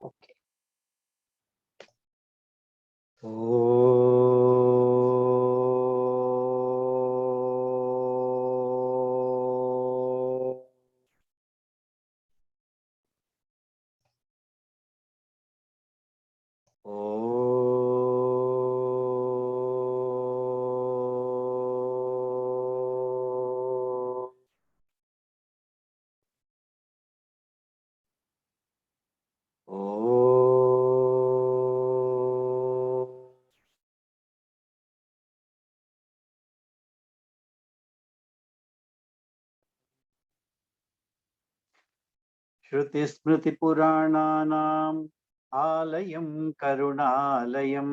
Okay. Oh. श्रुतिस्मृतिपुराणानाम् आलयं करुणालयं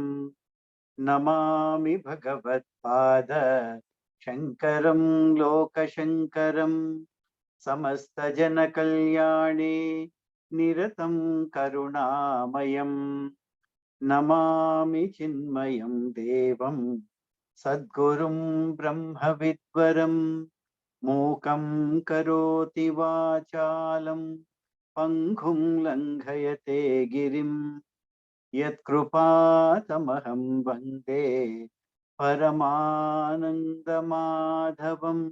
नमामि भगवत्पाद शङ्करं लोकशङ्करं समस्तजनकल्याणे निरतं करुणामयं नमामि चिन्मयं देवं सद्गुरुं ब्रह्मविद्वरं मूकं करोति वाचालं पङ्गुं लङ्घयते गिरिं यत्कृपातमहं वन्दे परमानन्दमाधवम्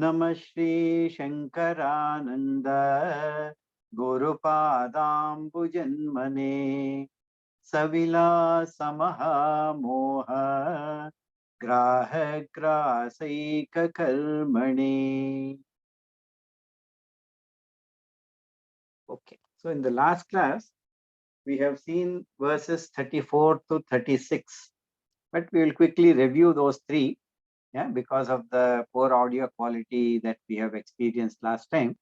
नमः श्रीशङ्करानन्द गुरुपादाम्बुजन्मने सविलासमहामोह ग्राहग्रासैककर्मणे. Okay, so in the last class, we have seen verses 34 to 36, but we will quickly review those three, because of the poor audio quality that we have experienced last time.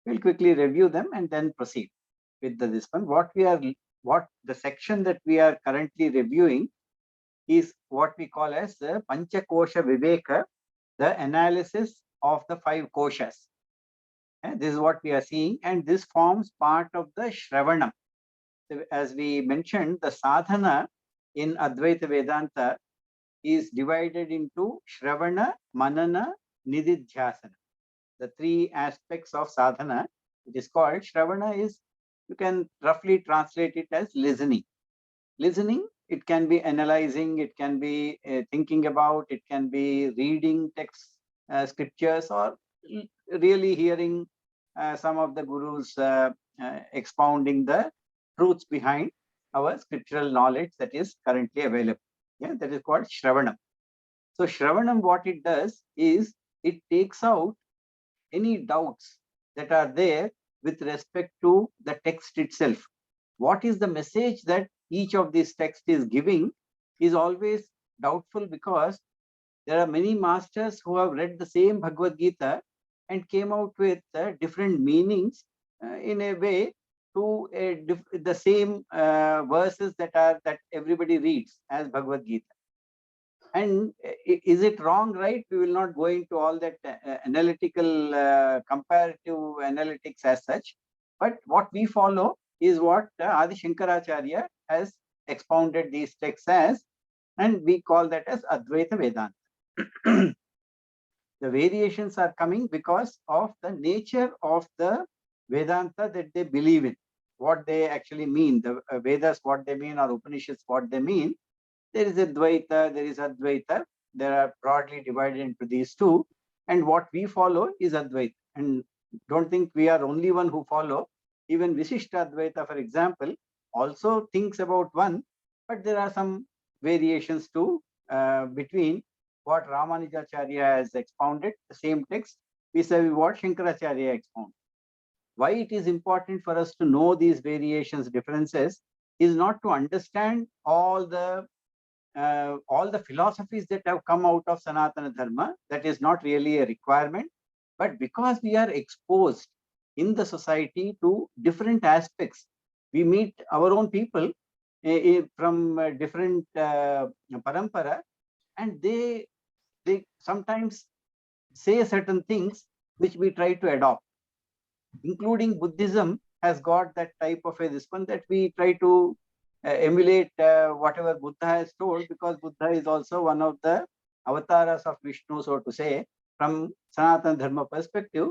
We'll quickly review them and then proceed with this one. What the section that we are currently reviewing is what we call as the Panchakosha Viveka, the analysis of the 5 koshas. And this is what we are seeing, and this forms part of the Shravanam. As we mentioned, the sadhana in Advaita Vedanta is divided into Shravana, Manana, Nididhyasana. The 3 aspects of sadhana. It is called Shravana is, you can roughly translate it as listening. Listening, it can be analyzing, it can be thinking about, it can be reading texts, scriptures, or really hearing some of the gurus expounding the truths behind our scriptural knowledge that is currently available. That is called Shravanam. So Shravanam, what it does is it takes out any doubts that are there with respect to the text itself. What is the message that each of these texts is giving is always doubtful, because there are many masters who have read the same Bhagavad Gita and came out with different meanings in a way to the same verses that everybody reads as Bhagavad Gita. And is it wrong, right? We will not go into all that analytical, comparative analytics as such. But what we follow is what Adi Shankaracharya has expounded these texts as, and we call that as Advaita Vedanta. The variations are coming because of the nature of the Vedanta that they believe in, what they actually mean, the Vedas, what they mean, or Upanishads, what they mean. There is Advaita, there is Advaita. They are broadly divided into these 2. And what we follow is Advaita. And don't think we are only one who follow. Even Visishta Advaita, for example, also thinks about one, but there are some variations too between what Ramanujacharya has expounded, the same text, vis-a-vis what Shankaracharya expounded. Why it is important for us to know these variations, differences, is not to understand all the philosophies that have come out of Sanatana Dharma. That is not really a requirement, but because we are exposed in the society to different aspects, we meet our own people from different parampara, and they sometimes say certain things which we try to adopt, including Buddhism has got that type of this one, that we try to emulate whatever Buddha has told, because Buddha is also one of the avatars of Vishnu, so to say. from Sanatana Dharma perspective.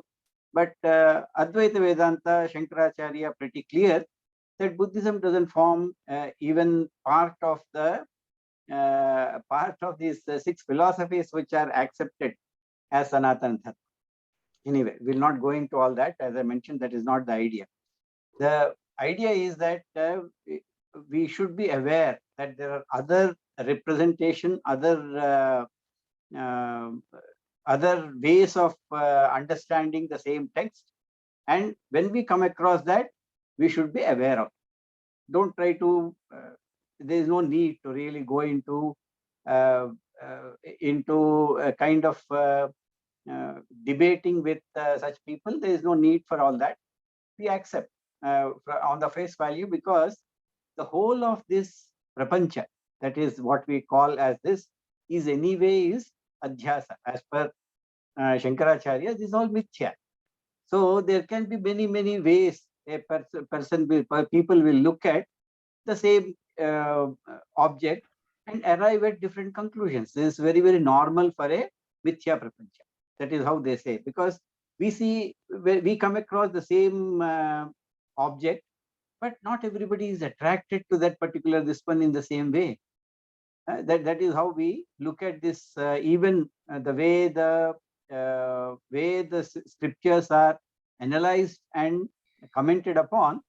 But Advaita Vedanta, Shankaracharya pretty clear that Buddhism doesn't form even part of these six philosophies which are accepted as Sanatana Dharma. Anyway, we'll not go into all that. As I mentioned, that is not the idea. The idea is that we should be aware that there are other representation, other ways of understanding the same text. And when we come across that, we should be aware of. Don't try to, there is no need to really go into a kind of debating with such people. There is no need for all that. We accept on the face value, because the whole of this prapancha, that is what we call as this, is anyway is adhyasa. As per Shankaracharya, this is all mithya. So there can be many ways a people will look at the same object and arrive at different conclusions. This is very normal for a mithya prapancha. That is how they say, because we come across the same object, but not everybody is attracted to that particular this one in the same way. That is how we look at this. Even the way the scriptures are analyzed and commented upon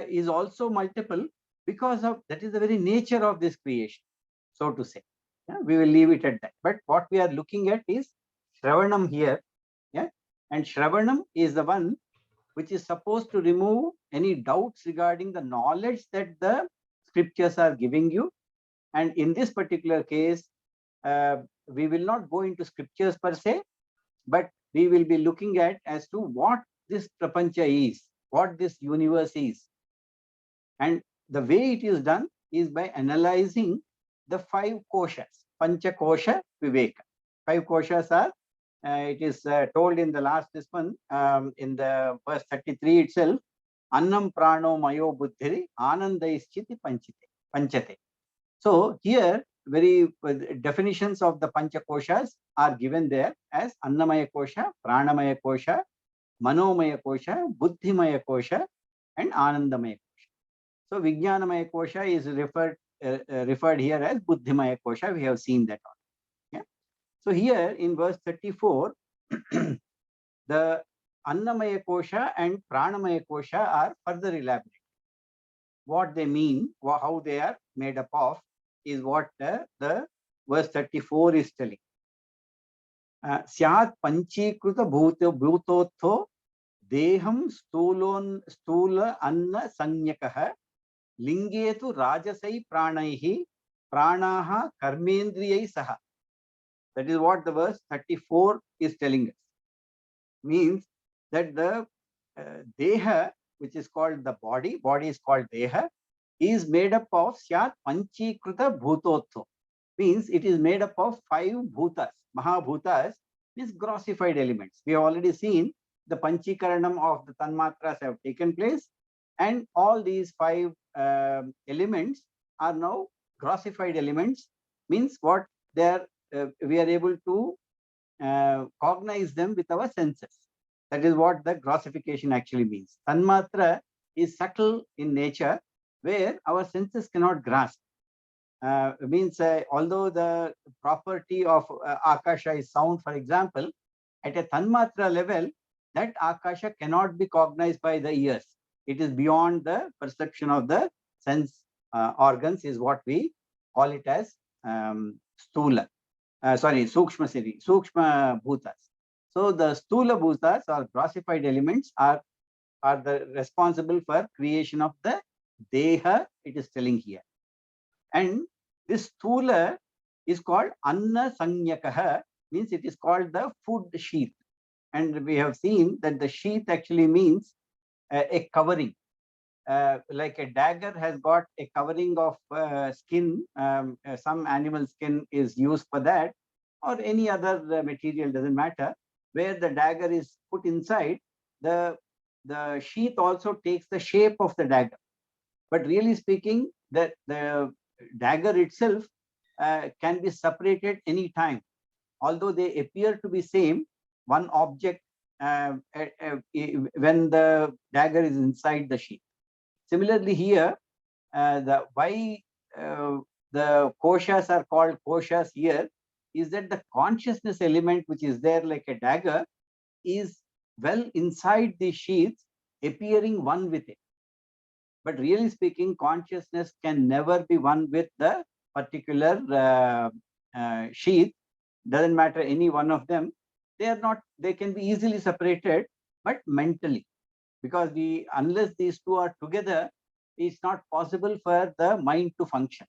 is also multiple, because of that is the very nature of this creation, so to say. Yeah, we will leave it at that. But what we are looking at is Shravanam here. Yeah, and Shravanam is the one which is supposed to remove any doubts regarding the knowledge that the scriptures are giving you. And in this particular case, we will not go into scriptures per se, but we will be looking at as to what this prapancha is, what this universe is. And the way it is done is by analyzing the 5 koshas, pancha kosha viveka. 5 koshas are, it is told in the last this one, in the verse 33 itself, annam prano mayo buddhiri anandaischiti panchate. So here, very definitions of the pancha koshas are given there as annamaya kosha, pranamaya kosha, manomaya kosha, buddhimaya kosha, and anandamaya kosha. So vijnanamaya kosha is referred here as buddhimaya kosha. We have seen that on. Yeah. So here in verse 34, the annamaya kosha and pranamaya kosha are further elaborated. What they mean, how they are made up of, is what the verse 34 is telling. Syat panchikruta bhutotho deham stula anna sanyakah lingetu rajasai pranaihi pranaha karmendriyai saha. That is what the verse 34 is telling us. Means that the deha, which is called the body is called deha, is made up of syat panchikruta bhutotho. Means it is made up of 5 bhutas. Mahabhutas means grossified elements. We have already seen the panchikaranam of the tanmatras have taken place, and all these 5 elements are now grossified elements. Means what they are, we are able to cognize them with our senses. That is what the grossification actually means. Tanmatra is subtle in nature, where our senses cannot grasp. Means although the property of akasha is sound, for example, at a tanmatra level, that akasha cannot be cognized by the ears. It is beyond the perception of the sense organs, is what we call it as stula. Sukshma bhutas. So the stula bhutas or grossified elements are the responsible for creation of the deha, it is telling here. And this stula is called anna sanyakaha, means it is called the food sheath. And we have seen that the sheath actually means a covering. Like a dagger has got a covering of skin, some animal skin is used for that, or any other material, doesn't matter. Where the dagger is put inside, the sheath also takes the shape of the dagger. But really speaking, the dagger itself can be separated any time. although they appear to be same, one object when the dagger is inside the sheath. Similarly here, why the koshas are called koshas here is that the consciousness element which is there like a dagger is well inside the sheath, appearing one with it. But really speaking, consciousness can never be one with the particular sheath. Doesn't matter any one of them. They are not. They can be easily separated, but mentally, because unless these two are together, it's not possible for the mind to function.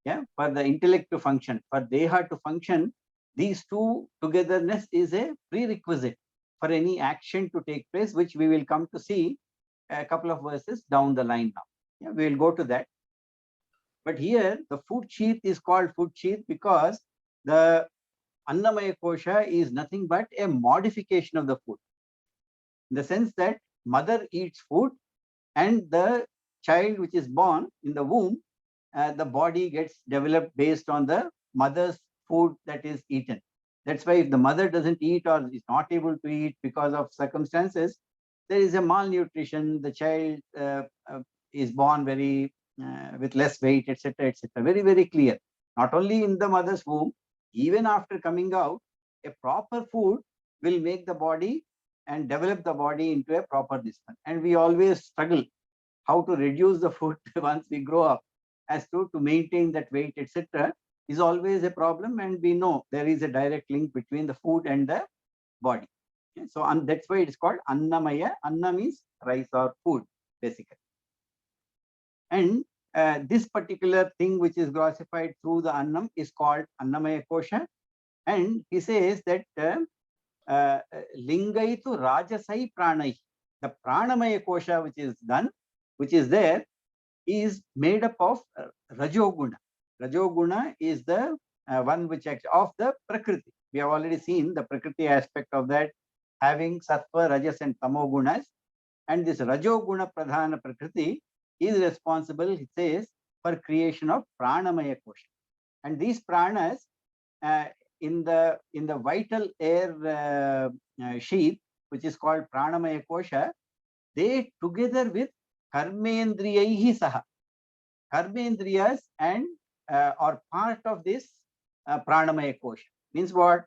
Yeah, for the intellect to function, for deha to function, these two togetherness is a prerequisite for any action to take place, which we will come to see a couple of verses down the line now. Yeah, we will go to that. But here the food sheath is called food sheath because the Annamaya kosha is nothing but a modification of the food. In the sense that mother eats food and the child which is born in the womb, the body gets developed based on the mother's food that is eaten. That's why if the mother doesn't eat or is not able to eat because of circumstances, there is a malnutrition. The child is born very with less weight, etc., etc. Very, very clear. Not only in the mother's womb, even after coming out, a proper food will make the body and develop the body into a proper discipline. And we always struggle how to reduce the food once we grow up, as to maintain that weight, etc., is always a problem. And we know there is a direct link between the food and the body. Okay? So that's why it is called Annamaya. Anna means rice or food, basically. And this particular thing which is grossified through the Annam is called Annamaya Kosha. And he says that Lingaitu Rajasai Pranai, the Pranamaya Kosha which is done, which is there, is made up of Rajoguna. Rajoguna is the one which acts of the Prakriti. We have already seen the Prakriti aspect of that, having Sattva, Rajas and Tamogunas. And this Rajoguna Pradhana Prakriti is responsible, it says, for creation of Pranamaya Kosha. And these pranas in the vital air sheath, which is called Pranamaya Kosha, they together with Karmendriyaihi Saha. Karmendriyas and are part of this Pranamaya Kosha. Means what?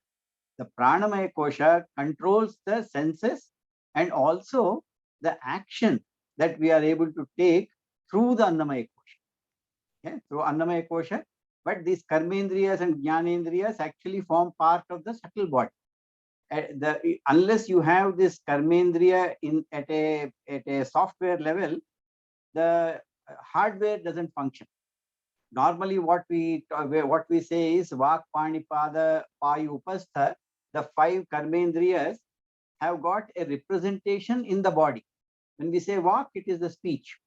The Pranamaya Kosha controls the senses and also the action that we are able to take through the Annamaya Kosha. Okay? Through Annamaya Kosha. But these Karmendriyas and Jnanendriyas actually form part of the subtle body. Unless you have this Karmendriya at a software level, the hardware doesn't function. Normally, what we say is Vak, Pani, Pada, Payu, Upastha. The 5 Karmendriyas have got a representation in the body. When we say Vak, it is the speech.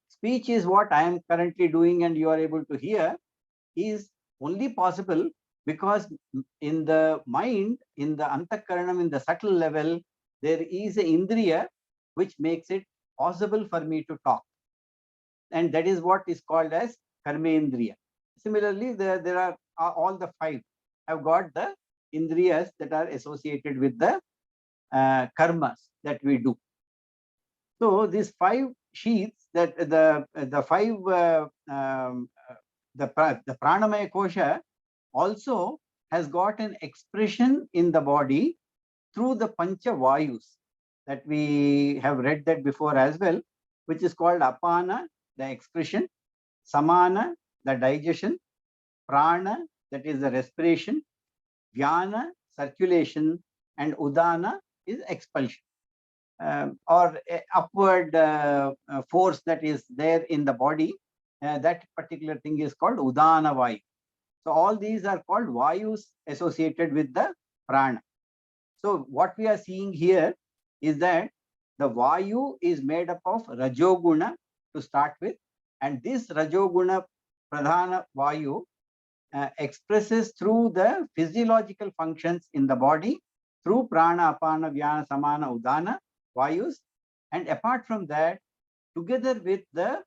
Speech is what I am currently doing and you are able to hear, is only possible because in the mind, in the Antakaranam, in the subtle level, there is an Indriya which makes it possible for me to talk. And that is what is called as Karmendriya. Similarly, there are all the 5 have got the Indriyas that are associated with the karmas that we do. So these 5 sheaths, that the 5 the Pranamaya Kosha also has got an expression in the body through the Pancha Vayus that we have read that before as well, which is called Apana, the expression, Samana, the digestion, Prana, that is the respiration, Vyana, circulation, and Udana is expulsion. Or upward force that is there in the body, that particular thing is called Udana Vayu. So all these are called Vayus associated with the Prana. So what we are seeing here is that the Vayu is made up of Rajoguna to start with, and this Rajoguna Pradhana Vayu expresses through the physiological functions in the body through Prana, Apana, Vyana, Samana, Udana Vayus. And apart from that, together with the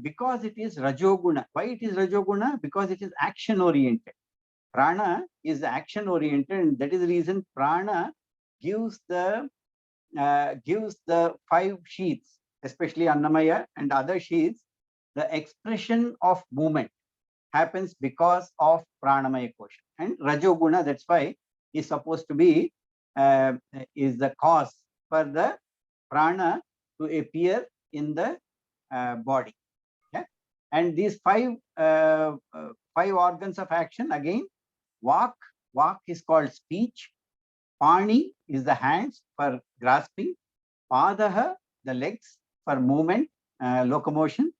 because it is Rajoguna. Why it is Rajoguna? Because it is action oriented. Prana is action oriented, and that is the reason prana gives the 5 sheaths, especially Annamaya and other sheaths. The expression of movement happens because of pranamaya kosha, and rajoguna, that's why, is supposed to be is the cause for the prana to appear in the body. Yeah? And these 5 organs of action, again, Vak is called speech. Pani is the hands for grasping. Padaha, the legs for movement, locomotion.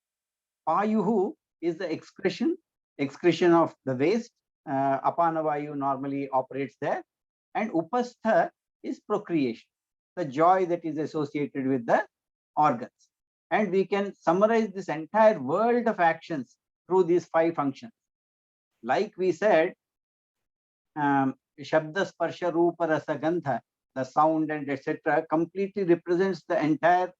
Payuhu is the excretion of the waste. Apanavayu normally operates there. And Upastha is procreation, the joy that is associated with the organs. And we can summarize this entire world of actions through these 5 functions. Like we said, Shabda, Sparsha, Rupa, Rasa, Gandha, the sound and etc., completely represents the entire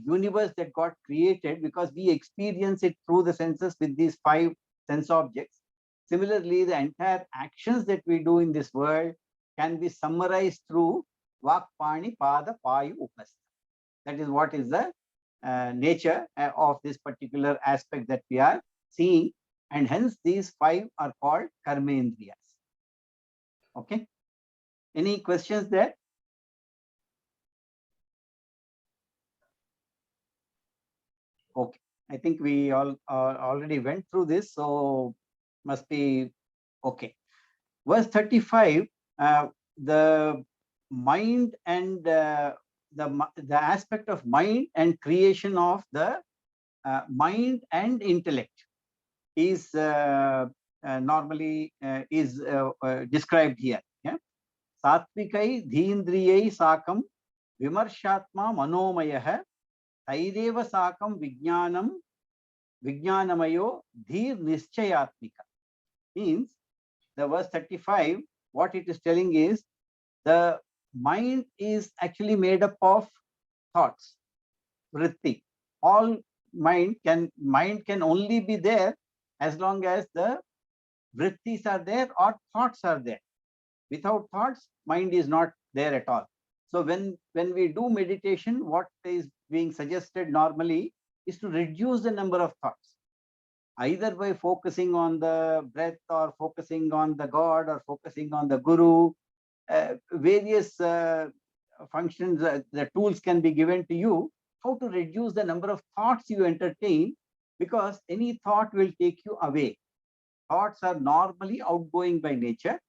universe that got created, because we experience it through the senses with these 5 sense objects. Similarly, the entire actions that we do in this world can be summarized through Vak, Pani, Pada, Payu, Upastha. That is what is the nature of this particular aspect that we are seeing, and hence these 5 are called Karmendriyas. Okay. Any questions there? Okay. I think we all already went through this, so must be okay. Verse 35, the mind and the aspect of mind and creation of the mind and intellect is normally is described here. Yeah. Satvikai dheendriyai sakam vimarshatma manomayah taireva sakam vijnanamayo dhir nischayatmika. Means the verse 35, what it is telling is the mind is actually made up of thoughts, vritti. All mind can only be there as long as the vrittis are there or thoughts are there. Without thoughts, mind is not there at all. So when we do meditation, what is being suggested normally is to reduce the number of thoughts, either by focusing on the breath or focusing on the God or focusing on the Guru. Various functions, the tools can be given to you how to reduce the number of thoughts you entertain, because any thought will take you away. Thoughts are normally outgoing by nature,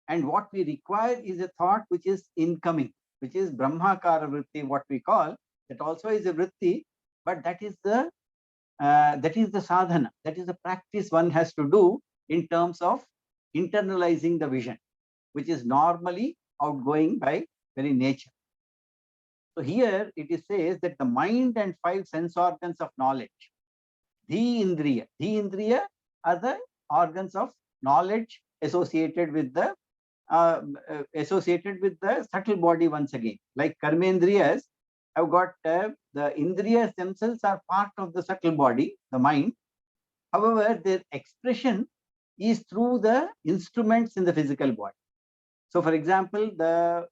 and what we require is a thought which is incoming, which is Brahmakara vritti, what we call. That also is a vritti, but that is the sadhana, that is the practice one has to do in terms of internalizing the vision, which is normally outgoing by very nature. So here it says that the mind and 5 sense organs of knowledge, the indriya are the organs of knowledge associated with the subtle body. Once again, like karmendriyas have got the indriyas themselves are part of the subtle body, the mind. However, their expression is through the instruments in the physical body. So, for example, the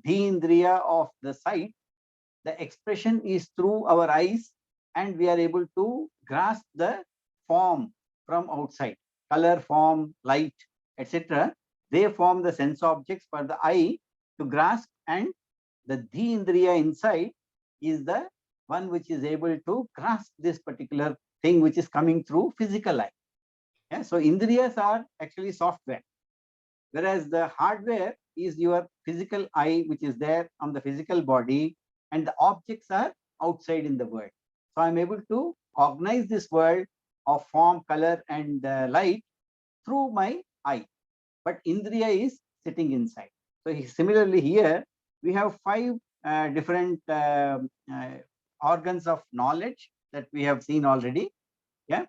indriya of the sight, the expression is through our eyes, and we are able to grasp the form from outside, color, form, light, etc. They form the sense objects for the eye to grasp, and the indriya inside is the one which is able to grasp this particular thing which is coming through physical eye. Yeah? So indriyas are actually software, whereas the hardware is your physical eye, which is there on the physical body, and the objects are outside in the world. So I'm able to cognize this world of form, color, and light through my eye, but indriya is sitting inside. So similarly here, we have 5 different organs of knowledge that we have seen already. Yeah,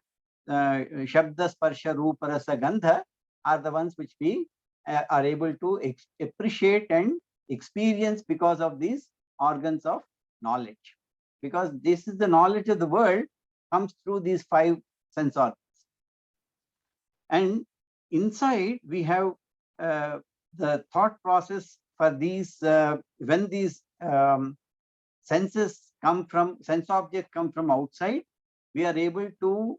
Shabda, Sparsha, Rupa, Rasa, Gandha are the ones which we are able to appreciate and experience because of these organs of knowledge. Because this is the knowledge of the world comes through these 5 sense organs. And inside we have the thought process for these, when these sense objects come from outside, we are able to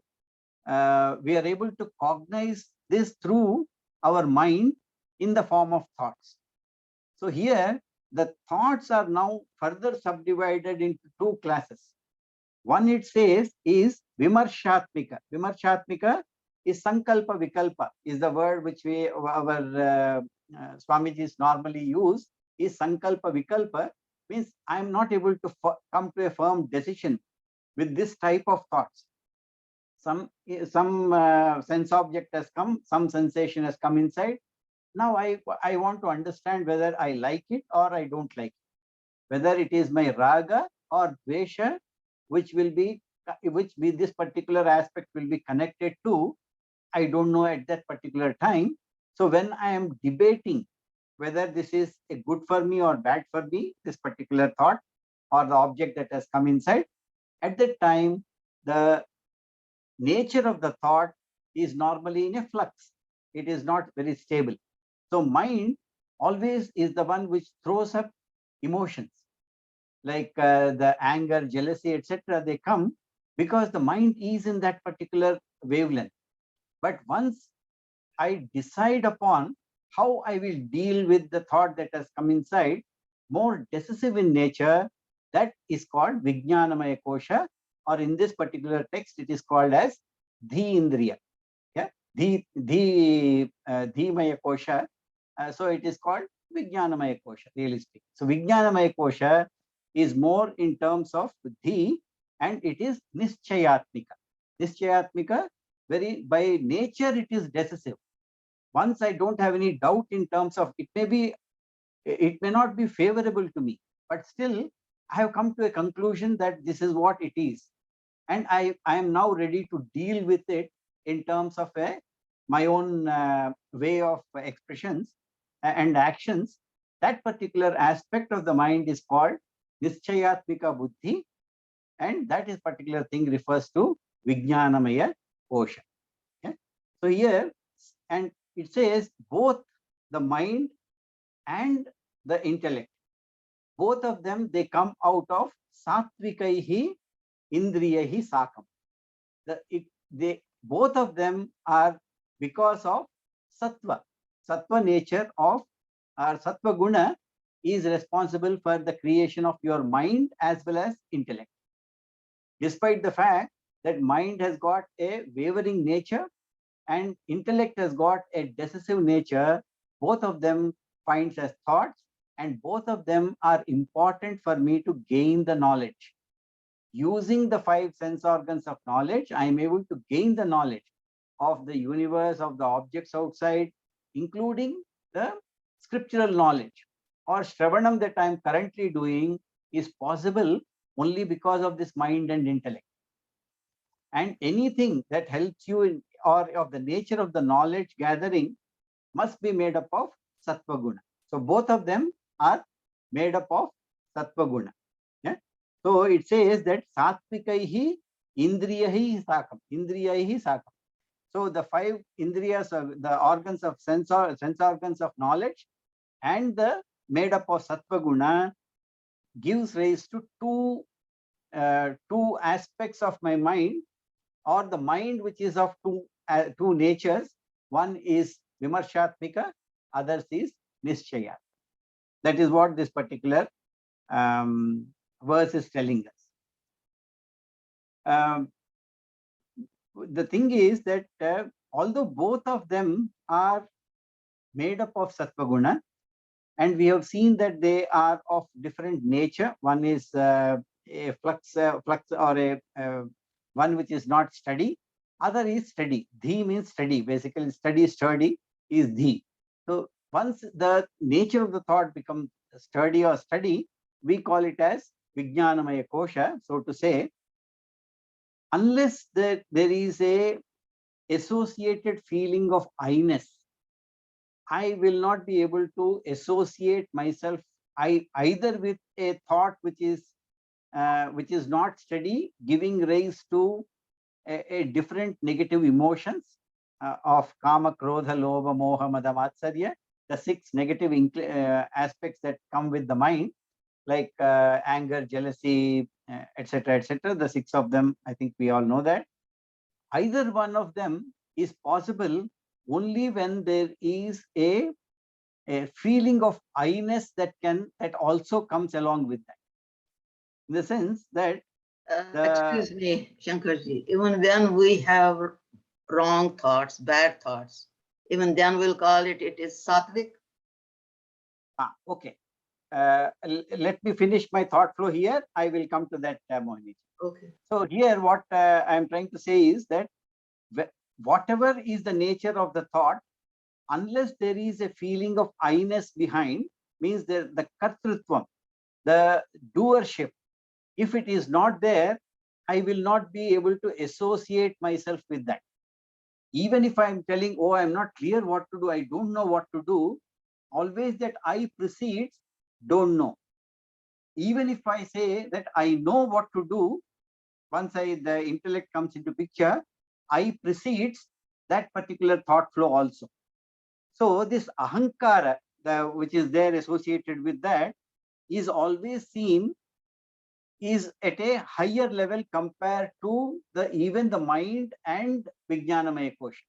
cognize this through our mind in the form of thoughts. So here the thoughts are now further subdivided into two classes. One, it says, is vimarshatmika. Vimarshatmika is sankalpa vikalpa, is the word which our Swamijis normally use, is sankalpa vikalpa, means I am not able to come to a firm decision with this type of thoughts. Some sense object has come, some sensation has come inside. Now I want to understand whether I like it or I don't like it, whether it is my raga or dvesha, which this particular aspect will be connected to, I don't know at that particular time. So when I am debating whether this is a good for me or bad for me, this particular thought or the object that has come inside, at that time the nature of the thought is normally in a flux. It is not very stable. So mind always is the one which throws up emotions, like the anger, jealousy, etc. They come because the mind is in that particular wavelength. But once I decide upon how I will deal with the thought that has come inside, more decisive in nature, that is called Vijnanamaya Kosha, or in this particular text, it is called as Dhi Indriya. Yeah, Dhimaya Kosha. So it is called Vijnanamaya Kosha, realistic. So Vijnanamaya Kosha is more in terms of Dhi, and it is Nischayatmika. Nischayatmika, very by nature, it is decisive. Once I don't have any doubt in terms of, it may not be favorable to me, but still I have come to a conclusion that this is what it is. And I am now ready to deal with it in terms of my own way of expressions and actions. That particular aspect of the mind is called Nischayatmika Buddhi, and that is particular thing refers to Vijnanamaya Kosha. Okay? So here, and it says both the mind and the intellect, both of them, they come out of Satvikaihi Indriyahi Sakam. Both of them are because of Sattva. Sattva nature of, or Sattva Guna is responsible for the creation of your mind as well as intellect. Despite the fact that mind has got a wavering nature and intellect has got a decisive nature, both of them finds as thoughts, and both of them are important for me to gain the knowledge. Using the 5 sense organs of knowledge, I am able to gain the knowledge of the universe, of the objects outside, including the scriptural knowledge. Or Shravanam that I am currently doing is possible only because of this mind and intellect. And anything that helps you in, or of the nature of the knowledge gathering, must be made up of Sattva Guna. So both of them are made up of Sattva Guna. Yeah? So it says that Satvikaihi Indriyahi Sakam. Indriyahi Sakam. So the 5 Indriyas, the organs of sense organs of knowledge, and the made up of Sattva Guna gives rise to two aspects of my mind, or the mind which is of two natures. One is Vimarshatmika, others is Nischaya. That is what this particular verse is telling us. The thing is that although both of them are made up of Sattva Guna, and we have seen that they are of different nature. One is a flux or a one which is not steady. Other is steady. Dhi means steady. Basically, sturdy is Dhi. So once the nature of the thought becomes sturdy or steady, we call it as Vijnanamaya Kosha. So to say, unless there is a associated feeling of I-ness, I will not be able to associate myself either with a thought which is not steady, giving rise to a different negative emotions, of Kama, Krodha, Lobha, Moha, Mada, Matsarya, the 6 negative aspects that come with the mind, like anger, jealousy, etc., etc. The 6 of them, I think we all know that. Either one of them is possible only when there is a feeling of I-ness that also comes along with that. In the sense that excuse me, Shankarji, even when we have wrong thoughts, bad thoughts, even then we'll call it is sattvic. Okay. Let me finish my thought flow here. I will come to that, Mohini. Okay. So here what I am trying to say is that whatever is the nature of the thought, unless there is a feeling of I-ness behind, means the kartrutvam, the doership, if it is not there, I will not be able to associate myself with that. Even if I am telling, oh, I am not clear what to do, I don't know what to do, always that I precedes don't know. Even if I say that I know what to do, once the intellect comes into picture, I precedes that particular thought flow also. So this ahankara, which is there associated with that, is always seen is at a higher level compared to even the mind and Vijnanamaya Kosha.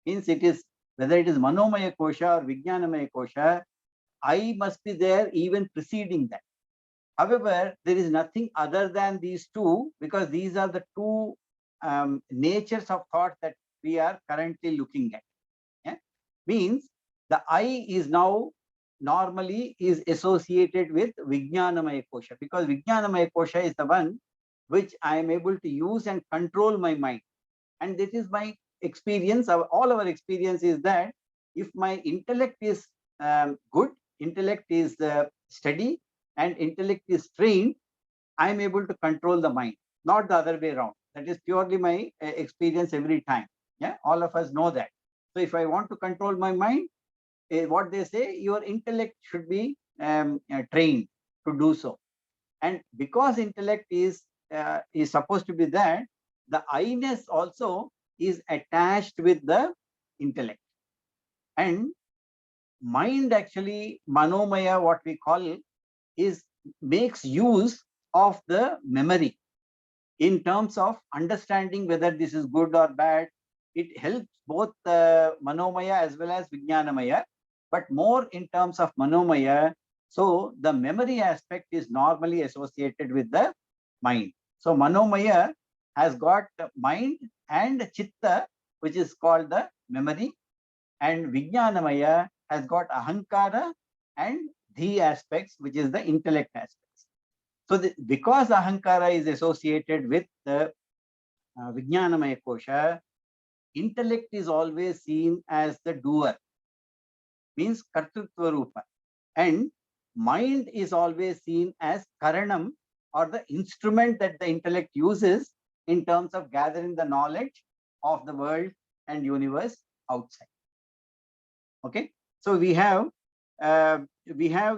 Means it is, whether it is Manomaya Kosha or Vijnanamaya Kosha, I must be there even preceding that. However, there is nothing other than these two, because these are the two natures of thought that we are currently looking at. Yeah? Means the I is now normally is associated with Vijnanamaya Kosha, because Vijnanamaya Kosha is the one which I am able to use and control my mind. And this is my experience. All our experience is that if my intellect is good, intellect is steady, and intellect is trained, I am able to control the mind, not the other way around. That is purely my experience every time. Yeah, all of us know that. So if I want to control my mind, what they say, your intellect should be trained to do so. And because intellect is supposed to be that, the I-ness also is attached with the intellect. And mind actually, manomaya, what we call, is makes use of the memory in terms of understanding whether this is good or bad. It helps both manomaya as well as vijnanamaya, but more in terms of manomaya. So the memory aspect is normally associated with the mind. So manomaya has got mind and chitta, which is called the memory, and vijnanamaya has got ahankara and dhi aspects, which is the intellect aspects. So because ahankara is associated with the vijnanamaya kosha, intellect is always seen as the doer, means kartrutva rupa, and mind is always seen as karanam, or the instrument that the intellect uses in terms of gathering the knowledge of the world and universe outside. Okay, so we have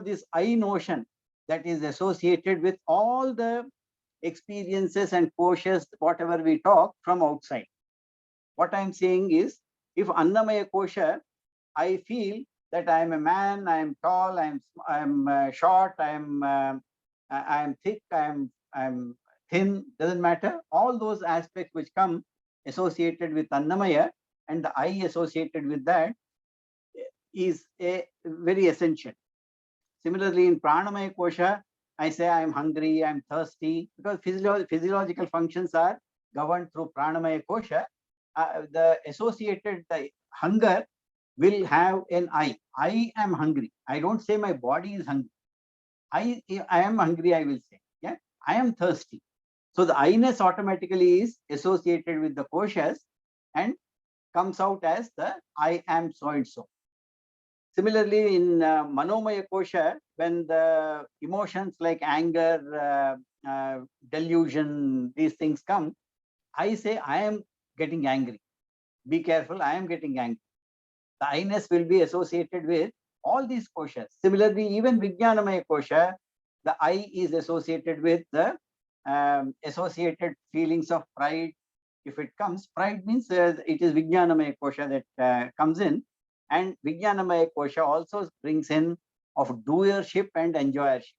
this I notion that is associated with all the experiences and koshas, whatever we talk from outside. What I'm saying is, if Annamaya Kosha, I feel that I am a man, I am tall, I'm short, I'm thick, I'm thin, doesn't matter. All those aspects which come associated with Annamaya and the I associated with that is a very essential. Similarly, in Pranamaya Kosha, I say I'm hungry, I'm thirsty, because physiological functions are governed through Pranamaya Kosha. The associated hunger will have an I. I am hungry. I don't say my body is hungry. I am hungry, I will say. Yeah, I am thirsty. So the I-ness automatically is associated with the koshas and comes out as the I am so and so. Similarly, in Manomaya Kosha, when the emotions like anger, delusion, these things come, I say, I am getting angry. Be careful, I am getting angry. The I-ness will be associated with all these koshas. Similarly, even Vijnanamaya Kosha, the I is associated with the associated feelings of pride, if it comes, pride means it is Vijnanamaya Kosha that comes in, and Vijnanamaya Kosha also brings in of doership and enjoyership.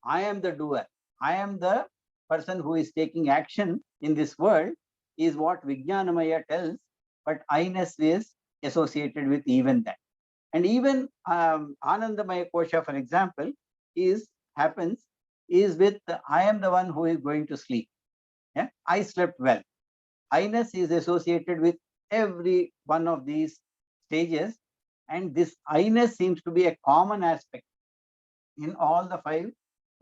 I am the doer. I am the person who is taking action in this world, is what Vijnanamaya tells, but I-ness is associated with even that. And even Anandamaya Kosha, for example, is with I am the one who is going to sleep. Yeah? I slept well. I-ness is associated with every one of these stages, and this I-ness seems to be a common aspect in all the 5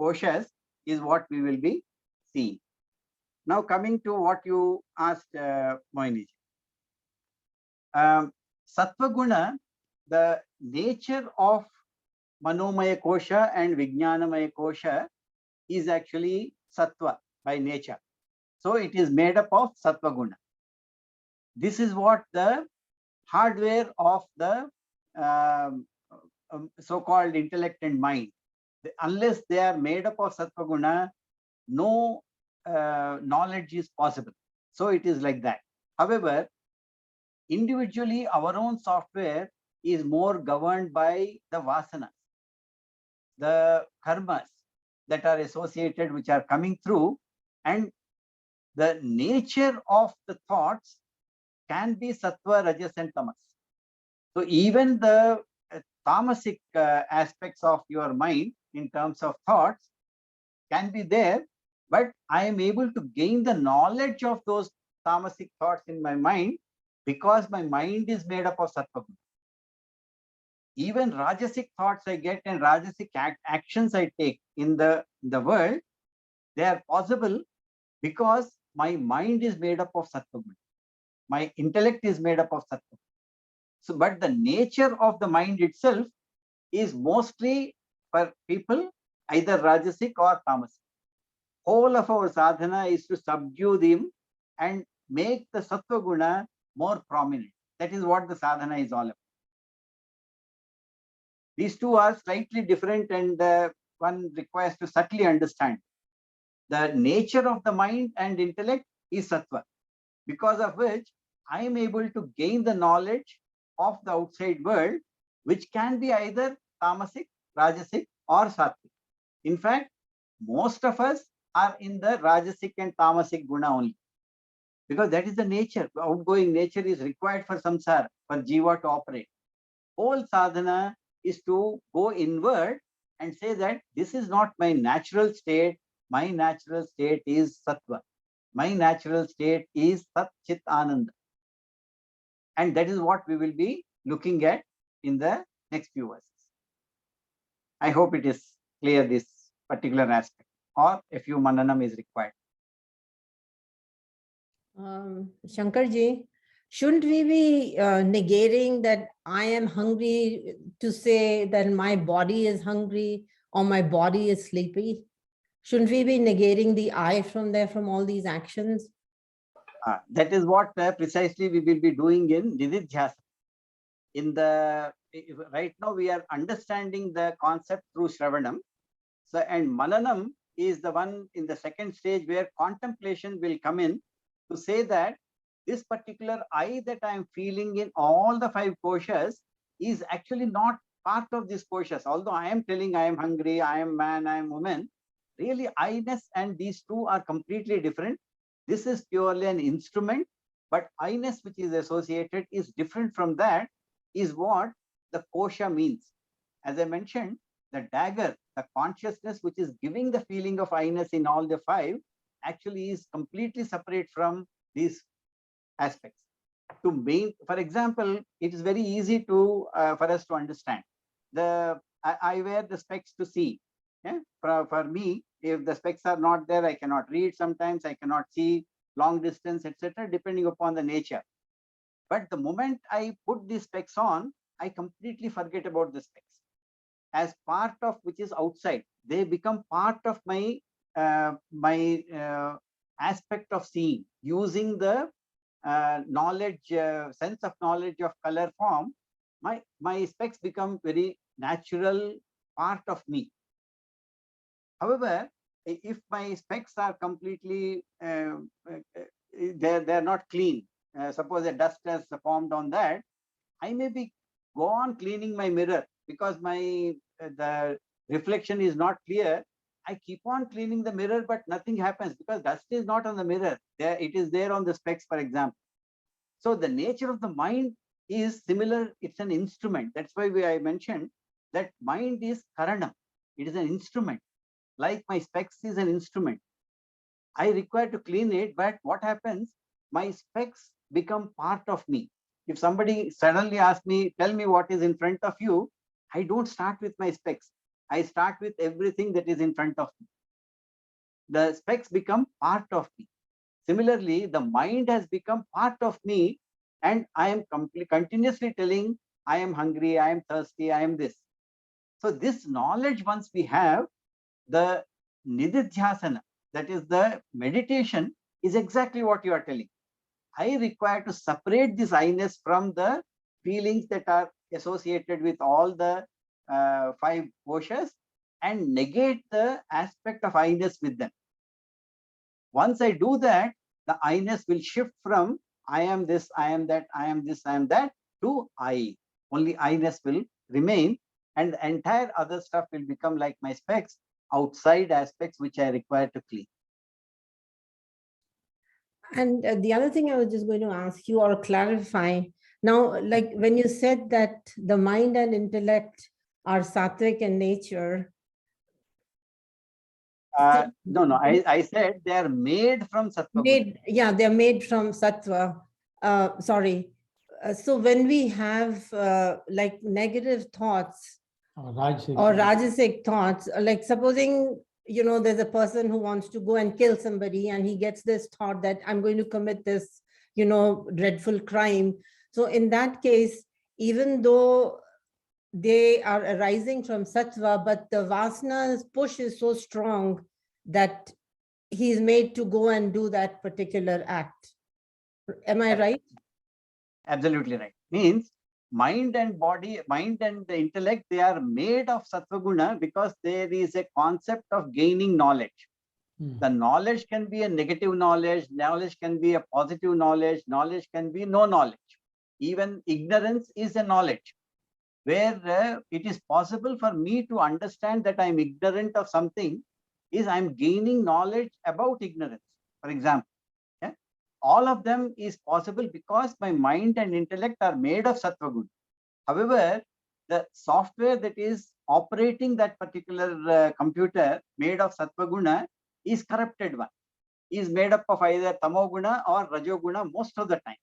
koshas, is what we will be seeing. Now coming to what you asked, Moiniji. Sattva guna, the nature of Manomaya Kosha and Vijnanamaya Kosha is actually Sattva by nature. So it is made up of Sattva guna. This is what the hardware of the so-called intellect and mind. Unless they are made up of Sattva guna, no knowledge is possible. So it is like that. However, individually, our own software is more governed by the vasanas, the karmas that are associated, which are coming through, and the nature of the thoughts can be sattva, rajas, and tamas. So even the tamasic aspects of your mind in terms of thoughts can be there, but I am able to gain the knowledge of those tamasic thoughts in my mind because my mind is made up of sattva. Even rajasic thoughts I get and rajasic actions I take in the world, they are possible because my mind is made up of sattva. My intellect is made up of sattva. So, but the nature of the mind itself is mostly for people either rajasic or tamasic. Whole of our sadhana is to subdue them and make the sattva guna more prominent. That is what the sadhana is all about. These two are slightly different, and one requires to subtly understand. The nature of the mind and intellect is sattva, because of which I am able to gain the knowledge of the outside world, which can be either tamasic, rajasic, or sattvic. In fact, most of us are in the rajasic and tamasic guna only, because that is the nature. The outgoing nature is required for samsara, for jiva to operate. Whole sadhana is to go inward and say that this is not my natural state. My natural state is sattva. My natural state is Sat Chit Ananda. And that is what we will be looking at in the next few verses. I hope it is clear, this particular aspect, or a few mananam is required. Shankarji, shouldn't we be negating that I am hungry to say that my body is hungry or my body is sleepy? Shouldn't we be negating the I from there, from all these actions? That is what precisely we will be doing in Nididhyasa. Right now we are understanding the concept through Shravanam. So, and Mananam is the one in the second stage where contemplation will come in to say that this particular I that I am feeling in all the 5 koshas is actually not part of these koshas. Although I am telling I am hungry, I am man, I am woman, really I-ness and these two are completely different. This is purely an instrument, but I-ness which is associated is different from that, is what the kosha means. As I mentioned, the dagger, the consciousness which is giving the feeling of I-ness in all the 5, actually is completely separate from these aspects. For example, it is very easy to for us to understand. I wear the specs to see. Yeah? For me, if the specs are not there, I cannot read sometimes, I cannot see long distance, etc., depending upon the nature. But the moment I put these specs on, I completely forget about the specs. As part of which is outside, they become part of my aspect of seeing, using the knowledge, sense of knowledge of color form. My specs become very natural part of me. However, if my specs are completely they're not clean. Suppose a dust has formed on that, I may be go on cleaning my mirror because the reflection is not clear. I keep on cleaning the mirror, but nothing happens because dust is not on the mirror. There, it is there on the specs, for example. So the nature of the mind is similar. It's an instrument. That's why I mentioned that mind is karanam. It is an instrument. Like my specs is an instrument. I require to clean it, but what happens? My specs become part of me. If somebody suddenly asks me, tell me what is in front of you, I don't start with my specs. I start with everything that is in front of me. The specs become part of me. Similarly, the mind has become part of me, and I am continuously telling, I am hungry, I am thirsty, I am this. So this knowledge, once we have, the nididhyasana, that is the meditation, is exactly what you are telling. I require to separate this I-ness from the feelings that are associated with all the 5 koshas and negate the aspect of I-ness with them. Once I do that, the I-ness will shift from I am this, I am that, I am this, I am that, to I. Only I-ness will remain, and the entire other stuff will become like my specs, outside aspects which I require to clean. And the other thing I was just going to ask you or clarify now, like when you said that the mind and intellect are sattvic in nature. No, I said they are made from sattva. Yeah, they're made from sattva. Sorry. So when we have like negative thoughts or rajasic thoughts, like supposing, you know, there's a person who wants to go and kill somebody and he gets this thought that I'm going to commit this, you know, dreadful crime. So in that case, even though they are arising from sattva, but the vasana's push is so strong that he's made to go and do that particular act. Am I right? Absolutely right. Means mind and body, mind and the intellect, they are made of sattva guna because there is a concept of gaining knowledge. The knowledge can be a negative knowledge, knowledge can be a positive knowledge, knowledge can be no knowledge. Even ignorance is a knowledge, where it is possible for me to understand that I'm ignorant of something, is I'm gaining knowledge about ignorance, for example. Yeah? All of them is possible because my mind and intellect are made of sattva guna. However, the software that is operating that particular computer made of sattva guna is corrupted one, is made up of either tamoguna or rajoguna most of the time.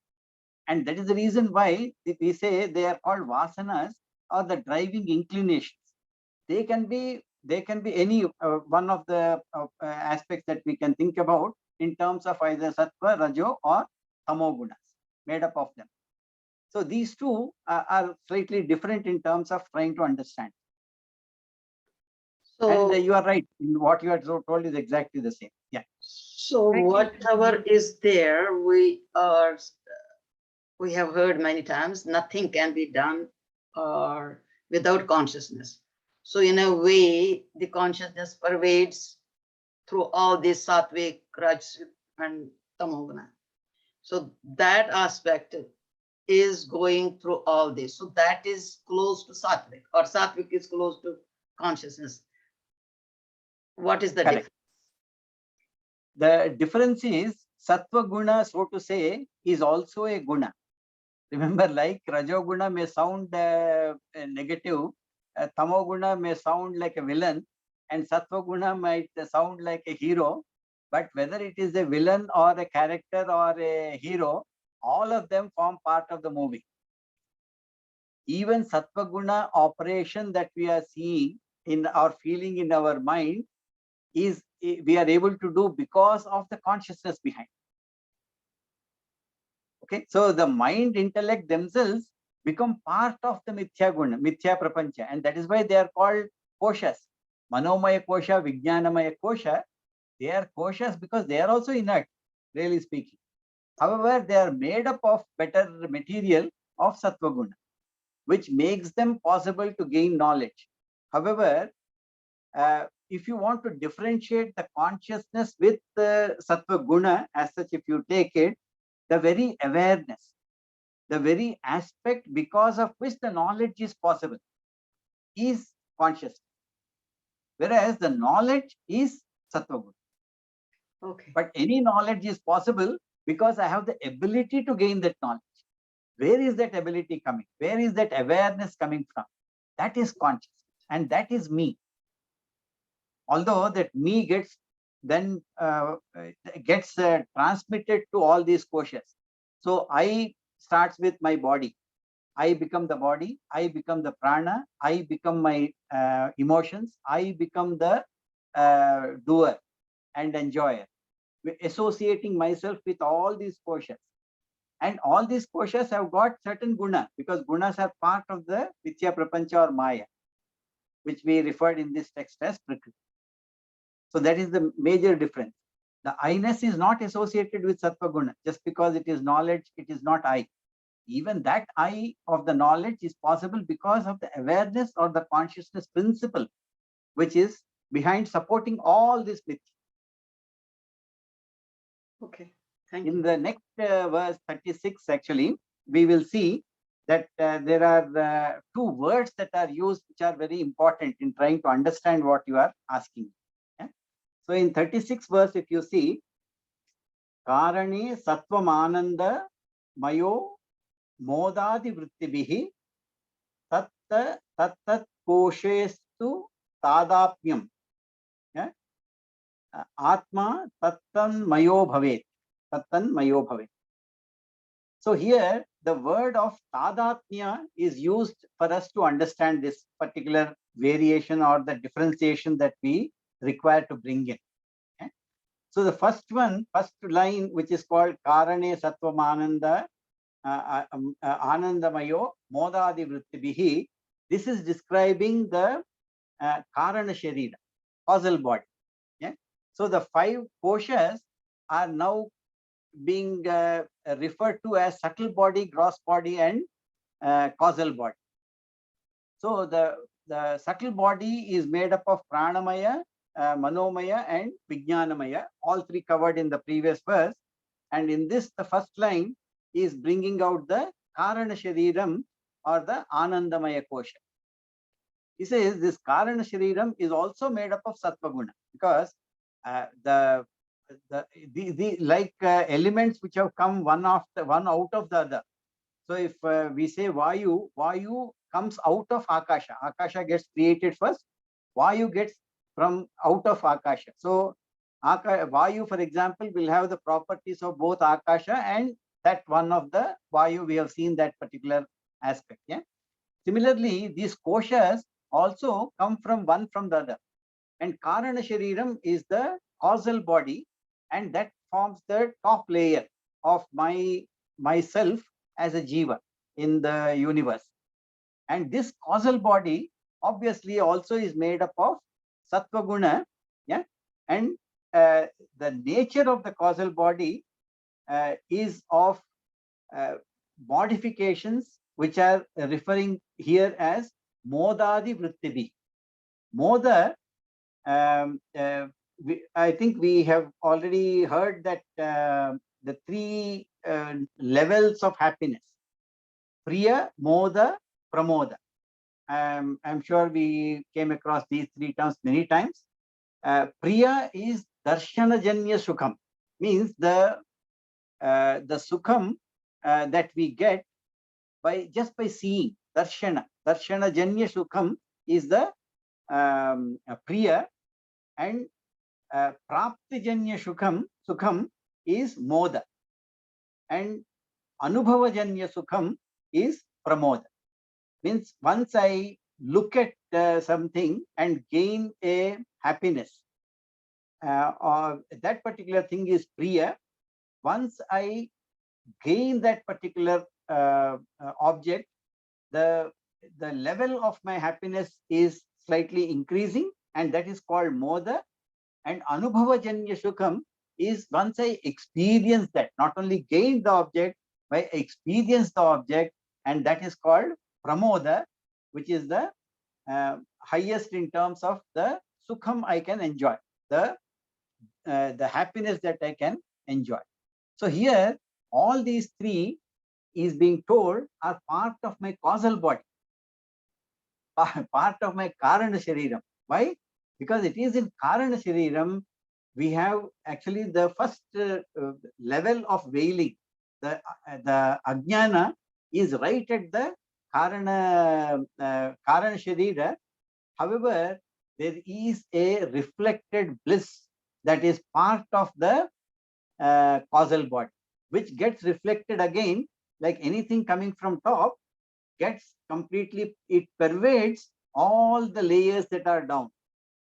And that is the reason why we say they are called vasanas, or the driving inclinations. They can be any one of the aspects that we can think about in terms of either sattva, rajo, or tamogunas made up of them. So these two are slightly different in terms of trying to understand. So, and you are right. What you are told is exactly the same. Yeah. So whatever is there, we have heard many times, nothing can be done or without consciousness. So in a way, the consciousness pervades through all these sattvic, rajasic, and tamoguna. So that aspect is going through all this. So that is close to sattvic, or sattvic is close to consciousness. What is the difference? The difference is sattva guna, so to say, is also a guna. Remember, like rajoguna may sound negative, tamoguna may sound like a villain, and sattva guna might sound like a hero. But whether it is a villain or a character or a hero, all of them form part of the movie. Even sattva guna operation that we are seeing in our feeling in our mind is we are able to do because of the consciousness behind. Okay, so the mind, intellect themselves become part of the mithya guna, mithya prapancha, and that is why they are called koshas. Manomaya kosha, vijnanamaya kosha. They are koshas because they are also inert, really speaking. However, they are made up of better material of sattva guna, which makes them possible to gain knowledge. However, if you want to differentiate the consciousness with the sattva guna, as such, if you take it, the very awareness, the very aspect because of which the knowledge is possible, is consciousness. Whereas the knowledge is sattva guna. Okay. But any knowledge is possible because I have the ability to gain that knowledge. Where is that ability coming? Where is that awareness coming from? That is consciousness, and that is me. Although that me gets then transmitted to all these koshas. So I starts with my body. I become the body. I become the prana. I become my emotions. I become the doer and enjoyer, associating myself with all these koshas. And all these koshas have got certain guna, because gunas are part of the Vitya Prapancha or Maya, which we referred in this text as Prakriti. So that is the major difference. The I-ness is not associated with Sattva Guna. Just because it is knowledge, it is not I. Even that I of the knowledge is possible because of the awareness or the consciousness principle, which is behind supporting all this Mithya. Okay. Thank you. In the next verse 36, actually, we will see that there are two words that are used which are very important in trying to understand what you are asking. Yeah? So in 36 verse, if you see, Karane Sattvamananda Mayo Modadi Vrittibhihi Tatta Tattat Koshestu Tadapyam. Yeah? Atma Tattan Mayo Bhavet. Tattan Mayo Bhavet. So here the word of tadatmya is used for us to understand this particular variation or the differentiation that we require to bring in. Okay? So the first line, which is called Karane Sattvamananda Anandamayo Modadi Vrittibhihi, this is describing the Karana Sharira, causal body. Yeah? So the 5 koshas are now being referred to as subtle body, gross body, and causal body. So the subtle body is made up of pranamaya, manomaya, and vijnanamaya, all 3 covered in the previous verse. And in this, the first line is bringing out the karana shariram or the anandamaya kosha. He says this karana shariram is also made up of sattva guna, because elements which have come one out of the other. So if we say Vayu comes out of Akasha. Akasha gets created first. Vayu gets from out of Akasha. So Vayu, for example, will have the properties of both Akasha and that one of the Vayu. We have seen that particular aspect. Yeah. Similarly, these koshas also come from one from the other. And Karana Shariram is the causal body, and that forms the top layer of myself as a jiva in the universe. And this causal body obviously also is made up of sattva guna. Yeah. And the nature of the causal body is of modifications, which are referring here as modadi vrittibhi. Moda, I think we have already heard that the 3 levels of happiness: Priya, Moda, Pramoda. I'm sure we came across these 3 terms many times. Priya is Darshana Janya Sukham, means the Sukham that we get just by seeing. Darshana Janya Sukham is the Priya, and Praptijanya Sukham is Moda, and Anubhavajanya Sukham is Pramoda. Means once I look at something and gain a happiness, or that particular thing is Priya. Once I gain that particular object, the level of my happiness is slightly increasing, and that is called Moda. And Anubhavajanya Sukham is once I experience that, not only gain the object, but experience the object, and that is called Pramoda, which is the highest in terms of the sukham I can enjoy, the happiness that I can enjoy. So here, all these three is being told are part of my causal body, part of my Karana Shariram. Why? Because it is in Karana Shariram we have actually the first level of veiling. The Ajnana is right at the Karana Sharira. However, there is a reflected bliss that is part of the causal body, which gets reflected again, like anything coming from top, gets completely, it pervades all the layers that are down.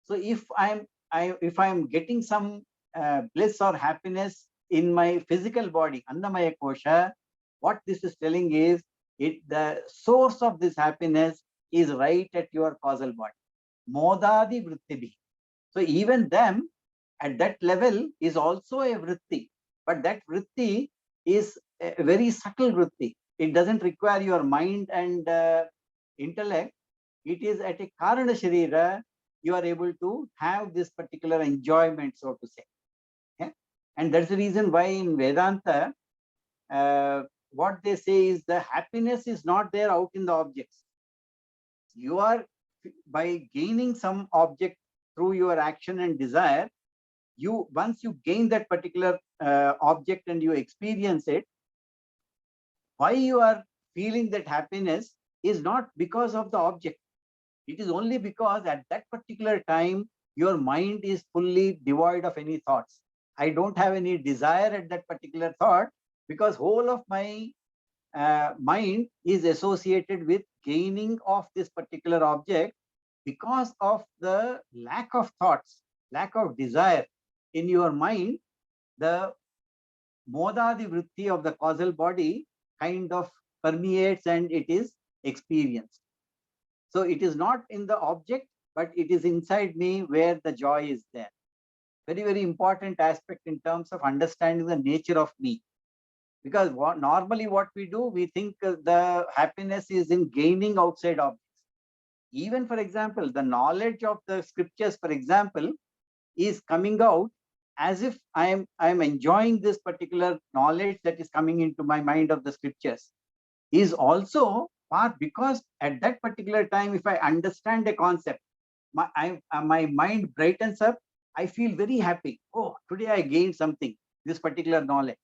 So if I'm getting some bliss or happiness in my physical body, Annamaya Kosha, what this is telling is the source of this happiness is right at your causal body. Modadi vrittibhi. So even them at that level is also a vritti, but that vritti is a very subtle vritti. It doesn't require your mind and intellect. It is at a Karana Sharira, you are able to have this particular enjoyment, so to say. Yeah? And that's the reason why in Vedanta, what they say is the happiness is not there out in the objects. You are, by gaining some object through your action and desire, you, once you gain that particular object and you experience it, why you are feeling that happiness is not because of the object. It is only because at that particular time, your mind is fully devoid of any thoughts. I don't have any desire at that particular thought, because whole of my mind is associated with gaining of this particular object. Because of the lack of thoughts, lack of desire in your mind, the modadi vritti of the causal body kind of permeates and it is experienced. So it is not in the object, but it is inside me where the joy is there. Very, very important aspect in terms of understanding the nature of me. Because normally what we do, we think the happiness is in gaining outside objects. Even, for example, the knowledge of the scriptures, for example, is coming out as if I am enjoying this particular knowledge that is coming into my mind of the scriptures, is also part, because at that particular time, if I understand a concept, my mind brightens up. I feel very happy. Oh, today I gained something, this particular knowledge.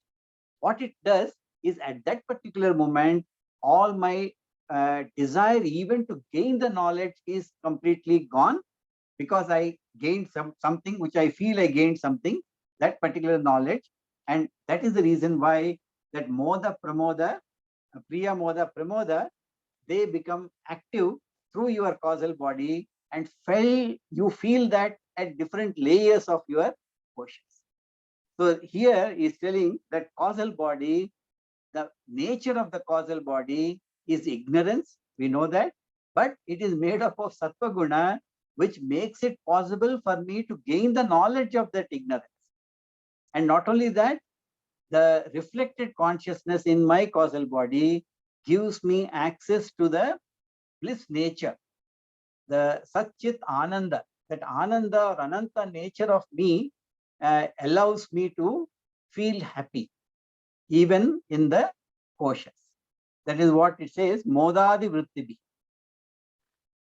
What it does is at that particular moment, all my desire even to gain the knowledge is completely gone, because I gained something which I feel I gained something, that particular knowledge. And that is the reason why that Moda Pramoda, Priya Moda Pramoda, they become active through your causal body, and you feel that at different layers of your questions. So here is telling that causal body, the nature of the causal body is ignorance. We know that, but it is made up of sattva guna, which makes it possible for me to gain the knowledge of that ignorance. And not only that, the reflected consciousness in my causal body gives me access to the bliss nature, the Satchit Ananda, that Ananda or Ananta nature of me allows me to feel happy, even in the koshas. That is what it says, Modadi Vrittibi.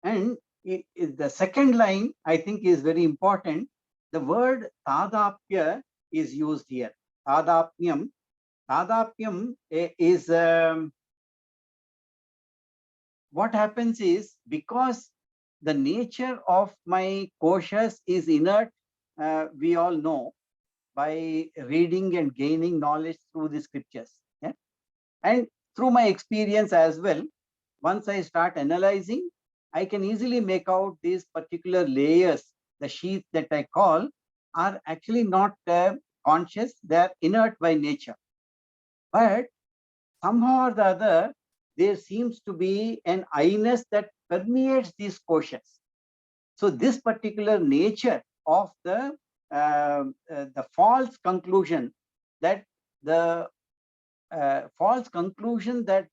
And the second line, I think, is very important. The word Tadapya is used here. Tadapyam. Tadapyam is, what happens is, because the nature of my koshas is inert, we all know by reading and gaining knowledge through the scriptures. Yeah? And through my experience as well, once I start analyzing, I can easily make out these particular layers, the sheath that I call, are actually not conscious, they are inert by nature. But somehow or the other, there seems to be an I-ness that permeates these koshas. So this particular nature of the false conclusion that the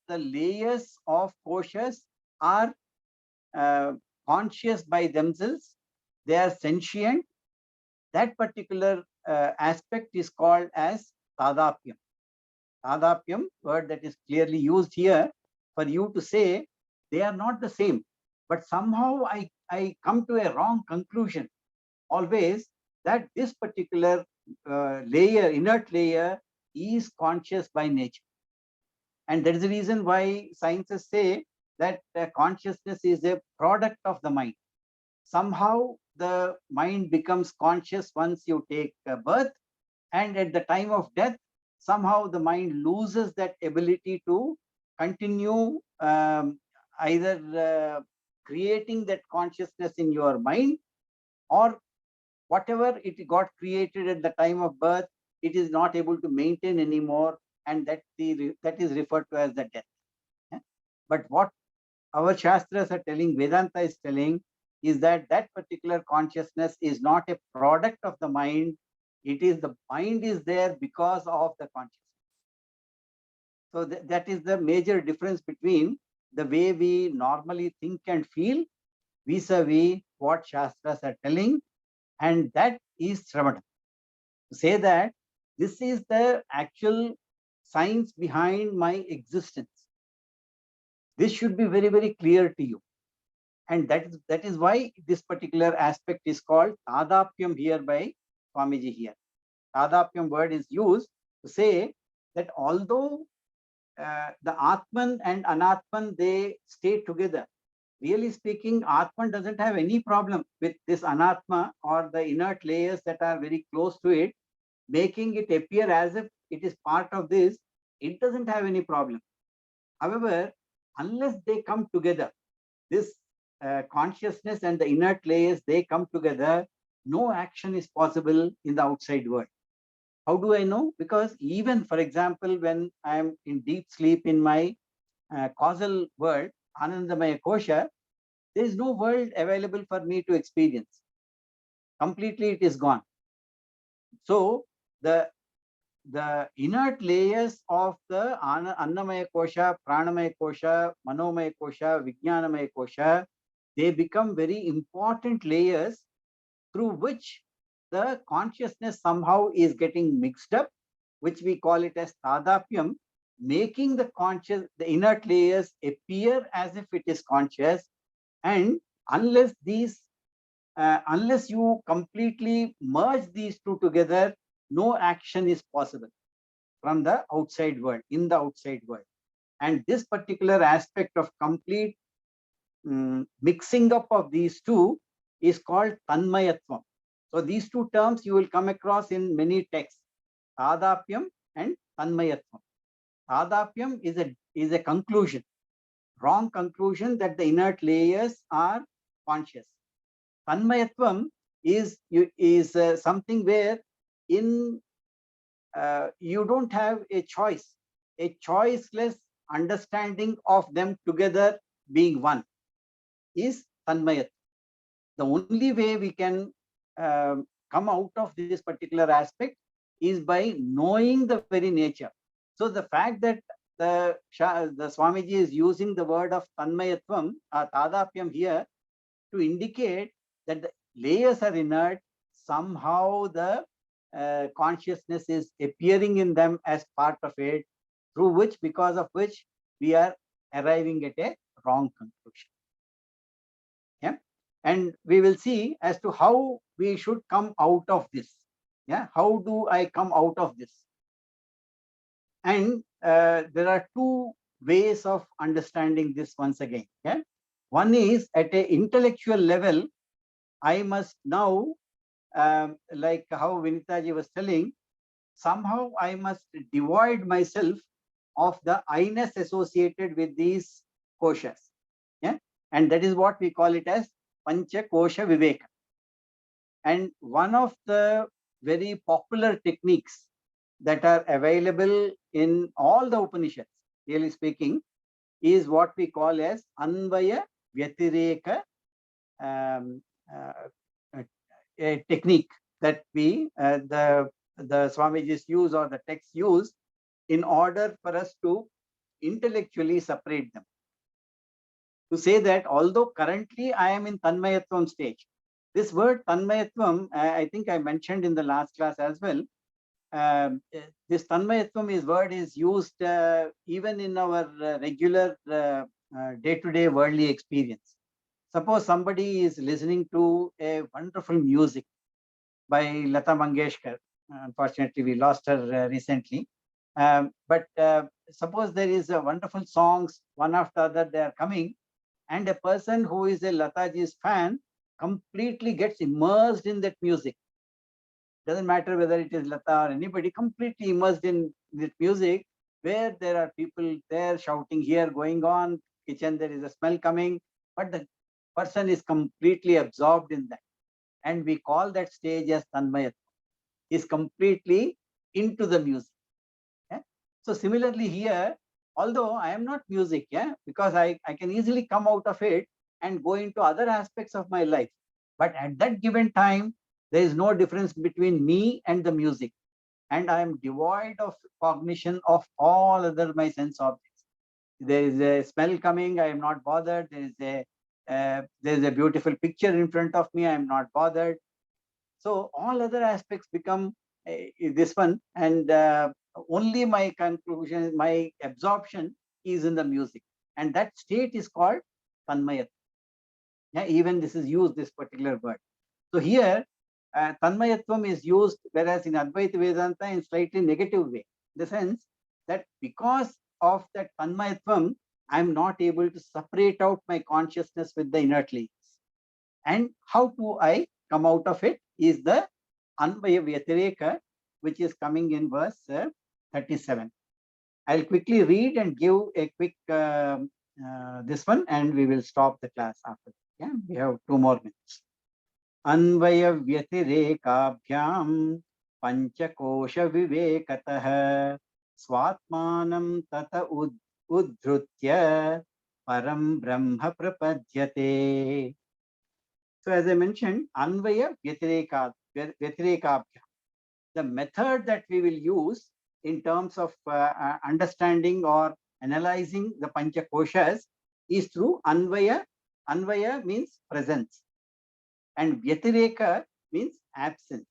layers of koshas are conscious by themselves, they are sentient, that particular aspect is called as tadapyam. Tadapyam, word that is clearly used here for you to say they are not the same. But somehow I come to a wrong conclusion always that this particular layer, inert layer, is conscious by nature. And that is the reason why scientists say that consciousness is a product of the mind. Somehow the mind becomes conscious once you take birth, and at the time of death, somehow the mind loses that ability to continue either creating that consciousness in your mind, or whatever it got created at the time of birth, it is not able to maintain anymore, and that is referred to as the death. Yeah? But what our Shastras are telling, Vedanta is telling, is that that particular consciousness is not a product of the mind. It is the mind is there because of the consciousness. So that is the major difference between the way we normally think and feel vis-a-vis what Shastras are telling, and that is Sravana. To say that this is the actual science behind my existence. This should be very, very clear to you. And that is why this particular aspect is called Tadapyam here by Swamiji here. Tadapyam word is used to say that although the Atman and Anatman, they stay together. Really speaking, Atman doesn't have any problem with this Anatma or the inert layers that are very close to it, making it appear as if it is part of this. It doesn't have any problem. However, unless they come together, this consciousness and the inert layers, they come together, no action is possible in the outside world. How do I know? Because even, for example, when I am in deep sleep in my causal world, Anandamaya Kosha, there is no world available for me to experience. Completely it is gone. So the inert layers of the Annamaya Kosha, Pranamaya Kosha, Manomaya Kosha, Vijnanamaya Kosha, they become very important layers through which the consciousness somehow is getting mixed up, which we call it as Tadapyam, making the inert layers appear as if it is conscious. And unless you completely merge these two together, no action is possible from the outside world, in the outside world. And this particular aspect of complete mixing up of these two is called Tanmayatvam. So these two terms you will come across in many texts, Tadapyam and Tanmayatvam. Tadapyam is a conclusion, wrong conclusion that the inert layers are conscious. Tanmayatvam is something where in you don't have a choiceless understanding of them together being one is Tanmayatvam. The only way we can come out of this particular aspect is by knowing the very nature. So the fact that the Swamiji is using the word of Tanmayatvam, Tadapyam here, to indicate that the layers are inert, somehow the consciousness is appearing in them as part of it, through which, because of which, we are arriving at a wrong conclusion. Yeah, and we will see as to how we should come out of this. Yeah, how do I come out of this? And there are two ways of understanding this once again. Yeah, one is at an intellectual level. I must now, like how Vinitaji was telling, somehow I must divide myself of the I-ness associated with these koshas. Yeah, and that is what we call it as Pancha Kosha Viveka. And one of the very popular techniques that are available in all the Upanishads, really speaking, is what we call as Anvaya Vyatireka, a technique that we, the Swamijis use or the texts use in order for us to intellectually separate them. To say that although currently I am in Tanmayatvam stage, This word Tanmayatvam, I think I mentioned in the last class as well. This Tanmayatvam word is used even in our regular day-to-day worldly experience. Suppose somebody is listening to a wonderful music by Lata Mangeshkar. Unfortunately, we lost her recently. But suppose there is a wonderful songs, one after other, they are coming, and a person who is a Lataji's fan completely gets immersed in that music. Doesn't matter whether it is Lata or anybody, completely immersed in that music, where there are people there shouting here, going on, kitchen, there is a smell coming, but the person is completely absorbed in that. And we call that stage as Tanmayat. Is completely into the music. Yeah? So similarly here, although I am not music, yeah, because I can easily come out of it and go into other aspects of my life. But at that given time, there is no difference between me and the music. And I am devoid of cognition of all other my sense objects. There is a smell coming, I am not bothered. There is a beautiful picture in front of me, I am not bothered. So all other aspects become this one, and only my conclusion, my absorption is in the music, and that state is called tanmayat. Yeah, even this is used, this particular word. So here, tanmayatvam is used, whereas in Advaita Vedanta in slightly negative way, in the sense that because of that tanmayatvam, I am not able to separate out my consciousness with the inert layers. And how do I come out of it is the Anvaya Vyatireka, which is coming in verse 37. I'll quickly read and give a quick this one, and we will stop the class after. Yeah, we have 2 more minutes. Anvaya Vyatirekaabhyam Panchakosha Vivekatah Swatmanam Tata Uddhrutya Param Brahma Prapadyate. So as I mentioned, Anvaya Vyatireka, the method that we will use in terms of understanding or analyzing the Panchakoshas is through Anvaya. Anvaya means presence, and Vyatireka means absence.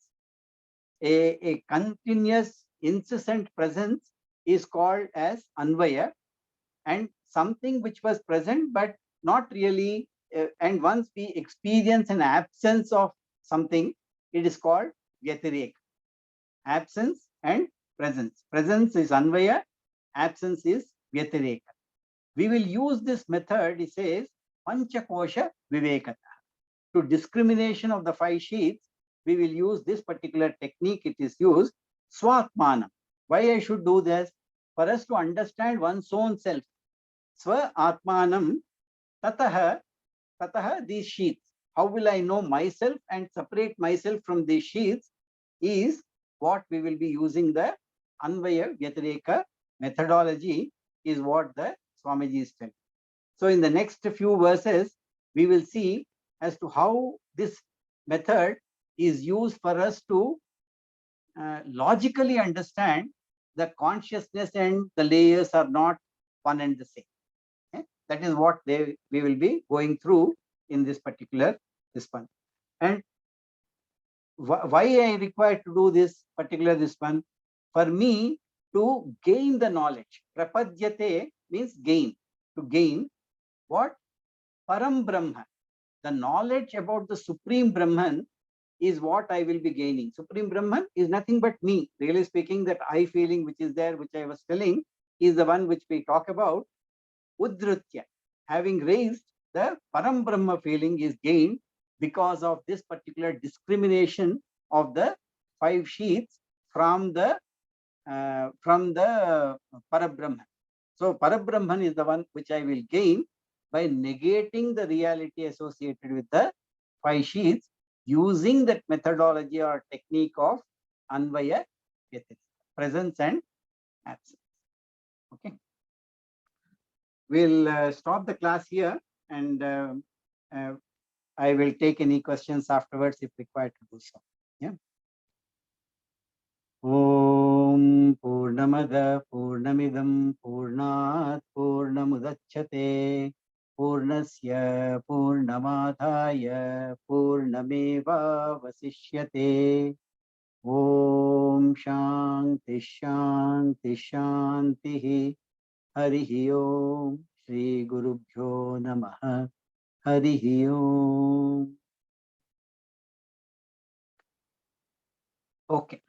A continuous, incessant presence is called as Anvaya, and something which was present but not really, and once we experience an absence of something, it is called Vyatireka. Absence and presence. Presence is Anvaya, absence is Vyatireka. We will use this method, it says, Panchakosha Vivekata. To discrimination of the 5 sheets, we will use this particular technique. It is used, Swatmanam. Why I should do this? For us to understand one's own self. Swa Atmanam Tataha, these sheets. How will I know myself and separate myself from these sheets is what we will be using. The Anvaya Vyatireka methodology is what the Swamiji is telling. So in the next few verses, we will see as to how this method is used for us to logically understand the consciousness and the layers are not one and the same. That is what we will be going through in this particular one. And why I require to do this one? For me to gain the knowledge. Prapadyate means gain. To gain what? Param Brahma. The knowledge about the Supreme Brahman is what I will be gaining. Supreme Brahman is nothing but me. Really speaking, that I feeling which is there, which I was telling, is the one which we talk about. Uddhrutya, having raised the Param Brahma feeling, is gained because of this particular discrimination of the 5 sheets from the Parabrahman. So Parabrahman is the one which I will gain by negating the reality associated with the 5 sheets using that methodology or technique of Anvaya Vyatireka, presence and absence. Okay. We'll stop the class here, and I will take any questions afterwards if required to do so. Yeah. Om Purnamada Purnamidam Purnat Purnamudachyate Purnasya Purnamadhaya Purnameva Vasishyate. Om Shanti Shanti Shanti. Harihi Om. Shri Gurubhyo Namaha. Harihi Om. Okay.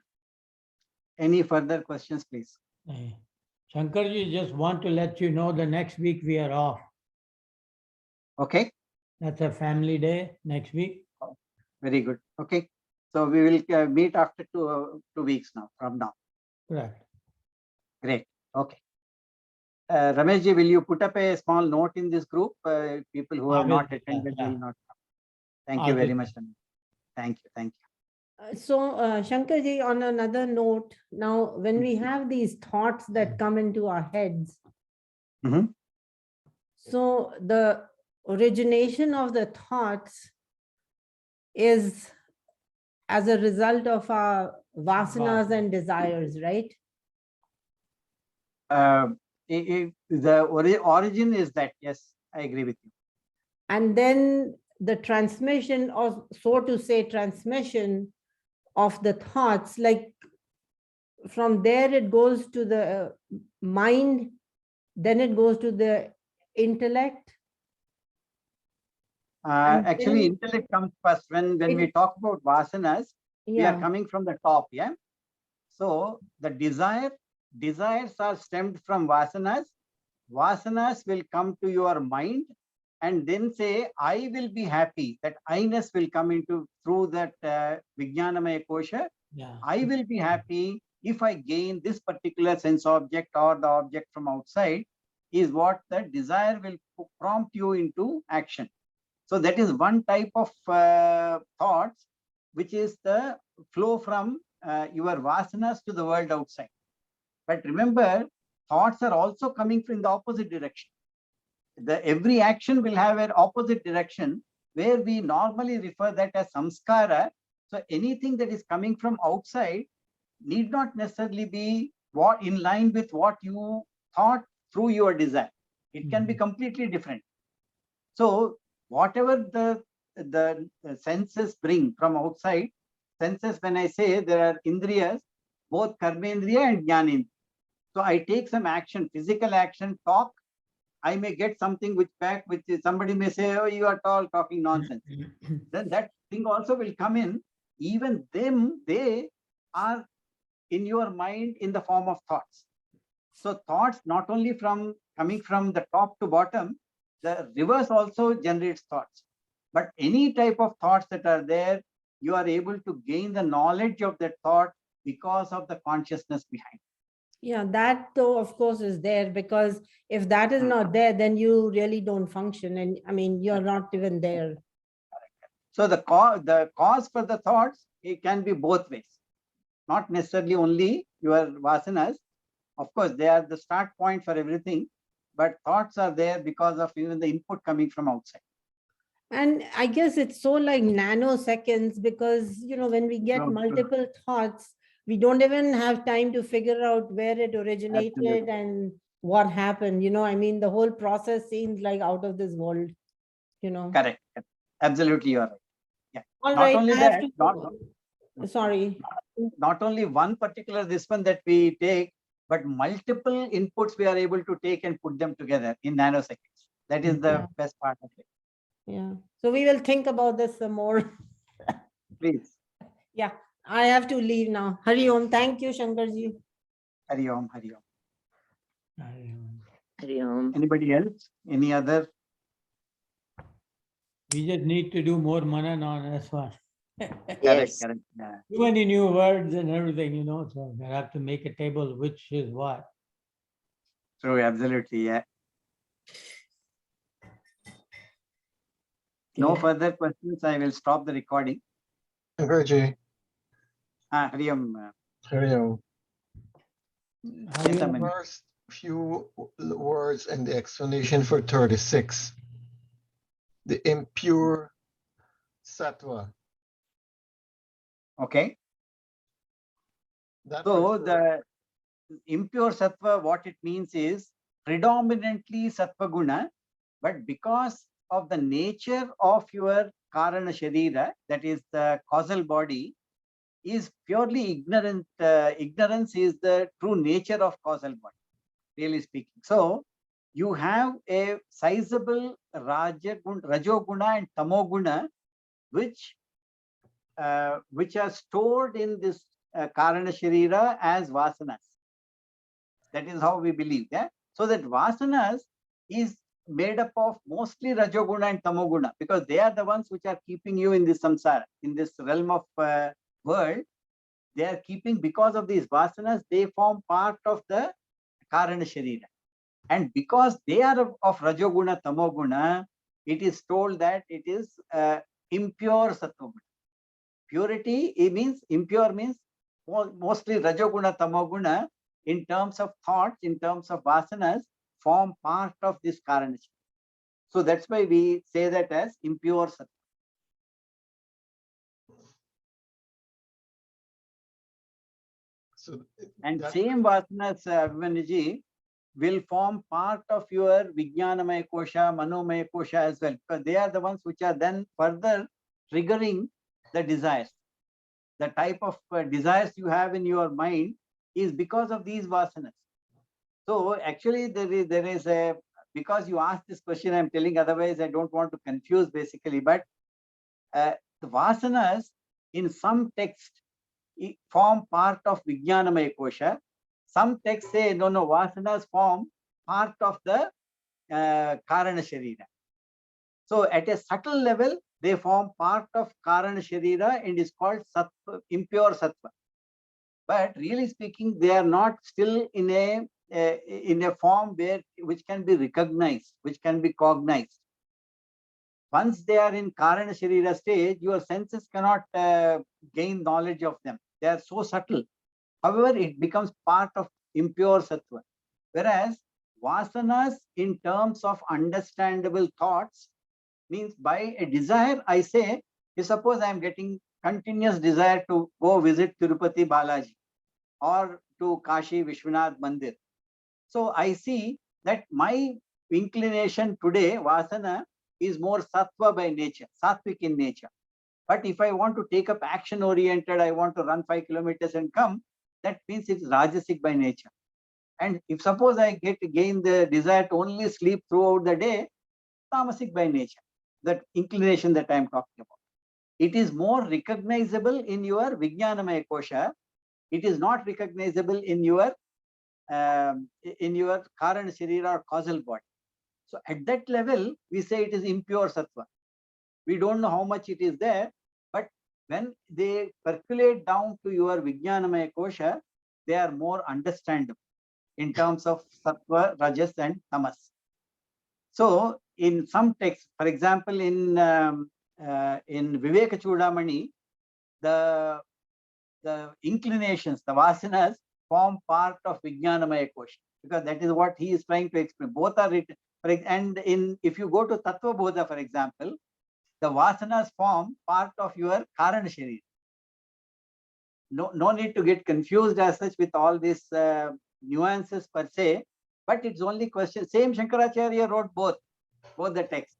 Any further questions, please? Shankarji, just want to let you know the next week we are off. Okay. That's a family day next week. Very good. Okay. So we will meet after 2 weeks now, from now. Correct. Great. Okay. Rameshji, will you put up a small note in this group? People who I have will not do that, attended yeah. will not come. Thank I you will very do much. Ramesh. Thank you. Thank you. So, Shankarji, on another note, now when we have these thoughts that come into our heads, Mhm. so the origination of the thoughts is as a result of our vasanas and desires, right? The origin is that, yes, I agree with you. And then the transmission, or so to say, transmission of the thoughts, like from there it goes to the mind, then it goes to the intellect. And Actually, then intellect comes first. When we it- talk about vasanas, we are yeah, coming from the top, yeah. So the desires are stemmed from vasanas. Vasanas will come to your mind and then say, I will be happy. That I-ness will come into through that Vijnanamaya Kosha. Yeah. I will be happy if I gain this particular sense object or the object from outside, is what the desire will prompt you into action. So that is one type of thoughts, which is the flow from your vasanas to the world outside. But remember, thoughts are also coming from the opposite direction. Every action will have an opposite direction, where we normally refer that as samskara. So anything that is coming from outside need not necessarily be what in line with what you thought through your desire. It can be completely different. So whatever the senses bring from outside, senses, when I say there are indriyas, both karmendriya and jnanendriya. So I take some action, physical action, talk, I may get something which back, which is, somebody may say, oh, you are all talking nonsense. Then that thing also will come in. Even them, they are in your mind in the form of thoughts. So thoughts not only from coming from the top to bottom, the reverse also generates thoughts. But any type of thoughts that are there, you are able to gain the knowledge of that thought because of the consciousness behind. yeah, that though of course is there, because if that is not there, then you really don't function. And I mean, you're not even there. So the cause for the thoughts, it can be both ways. Not necessarily only your vasanas. Of course, they are the start point for everything, but thoughts are there because of even the input coming from outside. And I guess it's so like nanoseconds, because, you know, when we get True, true. multiple thoughts, we don't even have time to figure out where it originated Absolutely. and what happened. You know, I mean, the whole process seems like out of this world, you know. Correct. Absolutely, you are right. Yeah. All Not right, only I have that, to, sorry. not only one particular this one that we take, but multiple inputs we are able to take and put them together in nanoseconds. That is the Yeah. best part of it. Yeah. So we will think about this some more. Please. Yeah. I have to leave now. Hari Om. Thank you, Shankarji. Hari Om, Hari Om. Hari Om. Anybody else? Any other? We just need to do more manan on this one. Yes. Correct. Yeah. Too many new words and everything, you know, so I have to make a table which is what. True, absolutely. Yeah. No Okay. further questions. I will stop the recording. Shankarji, Hari Om. Hari Om. How Yes, you- Aman. First few words in the explanation for 36. The impure sattva. Okay. That So refers- the impure sattva, what it means is predominantly sattva guna, But because of the nature of your Karana Sharira, that is the causal body, is purely ignorant. Ignorance is the true nature of causal body, really speaking. So you have a sizable Rajoguna and Tamoguna, which are stored in this Karana Sharira as vasanas. That is how we believe. Yeah. So that vasanas is made up of mostly Rajoguna and Tamoguna, because they are the ones which are keeping you in this samsara, in this realm of world. They are keeping, because of these vasanas, they form part of the Karana Sharira. And because they are of Rajoguna, Tamoguna, it is told that it is impure Sattva. Purity, it means, impure means mostly Rajoguna, Tamoguna, in terms of thoughts, in terms of vasanas, form part of this Karana. So that's why we say that as impure Sattva. So And that, same vasanas, Abhimaniji, will form part of your Vijnanamaya Kosha, Manomaya Kosha as well, because they are the ones which are then further triggering the desires. The type of desires you have in your mind is because of these vasanas. So actually there is a, because you asked this question, I'm telling, otherwise I don't want to confuse basically, but the vasanas in some text form part of Vijnanamaya Kosha. Some texts say, no, vasanas form part of the Karana Sharira. So at a subtle level, they form part of Karana Sharira and is called sattva, impure Sattva. But really speaking, they are not still in a form which can be recognized, which can be cognized. Once they are in Karana Sharira stage, your senses cannot gain knowledge of them. They are so subtle. However, it becomes part of impure Sattva. Whereas vasanas in terms of understandable thoughts means, by a desire, I say, suppose I am getting continuous desire to go visit Tirupati Balaji or to Kashi Vishwanath Mandir. So I see that my inclination today, vasana, is more sattva by nature, sattvic in nature. But if I want to take up action oriented, I want to run 5 kilometers and come, that means it's rajasic by nature. And if suppose I gain the desire to only sleep throughout the day, tamasic by nature, that inclination that I am talking about. It is more recognizable in your Vijnanamaya Kosha. It is not recognizable in your Karana Sharira or causal body. So at that level, we say it is impure Sattva. We don't know how much it is there, but when they percolate down to your Vijnanamaya Kosha, they are more understandable in terms of Sattva, Rajas and Tamas. So in some texts, for example, in Viveka Chudamani, the inclinations, the vasanas, form part of Vijnanamaya Kosha, because that is what he is trying to explain. Both are written. And if you go to Tattva Bodha, for example, the vasanas form part of your Karana Sharira. No need to get confused as such with all these nuances per se, but it's only question. Same Shankaracharya wrote both the texts.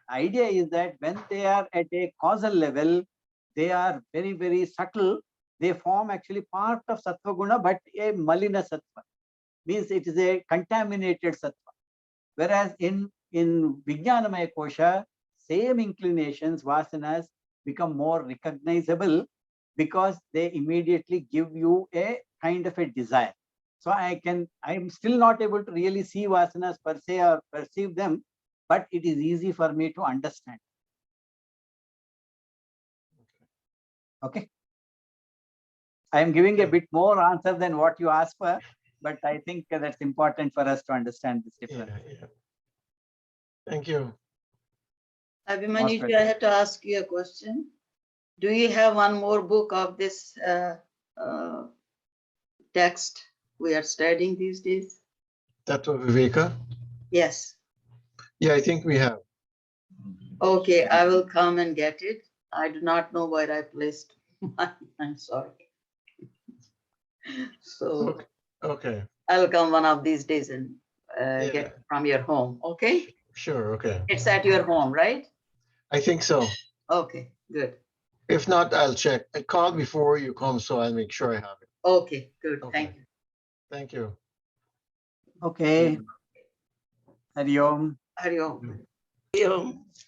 Idea is that when they are at a causal level, they are very, very subtle. They form actually part of Sattva Guna, but a Malina Sattva. Means it is a contaminated Sattva. Whereas in Vijnanamaya Kosha, same inclinations, vasanas, become more recognizable because they immediately give you a kind of a desire. So I'm still not able to really see vasanas per se or perceive them, but it is easy for me to understand. Okay. I am giving a bit more answer than what you asked for, but I think that's important for us to understand this difference. yeah. Thank you. Abhimanyu, I had to ask you a question. Do you have one more book of this text we are studying these days? Tattva Viveka? Yes. Yeah, I think we have. Okay, I will come and get it. I do not know where I placed mine. I'm sorry. So Okay. I'll come one of these days and Yeah. get it from your home. Okay. Sure, okay. It's at your home, right? I think so. Okay, good. If not, I'll check. I called before you come, so I'll make sure I have it. Okay, good. Okay. Thank you. Thank you. Okay. Hari Om. Hari Om.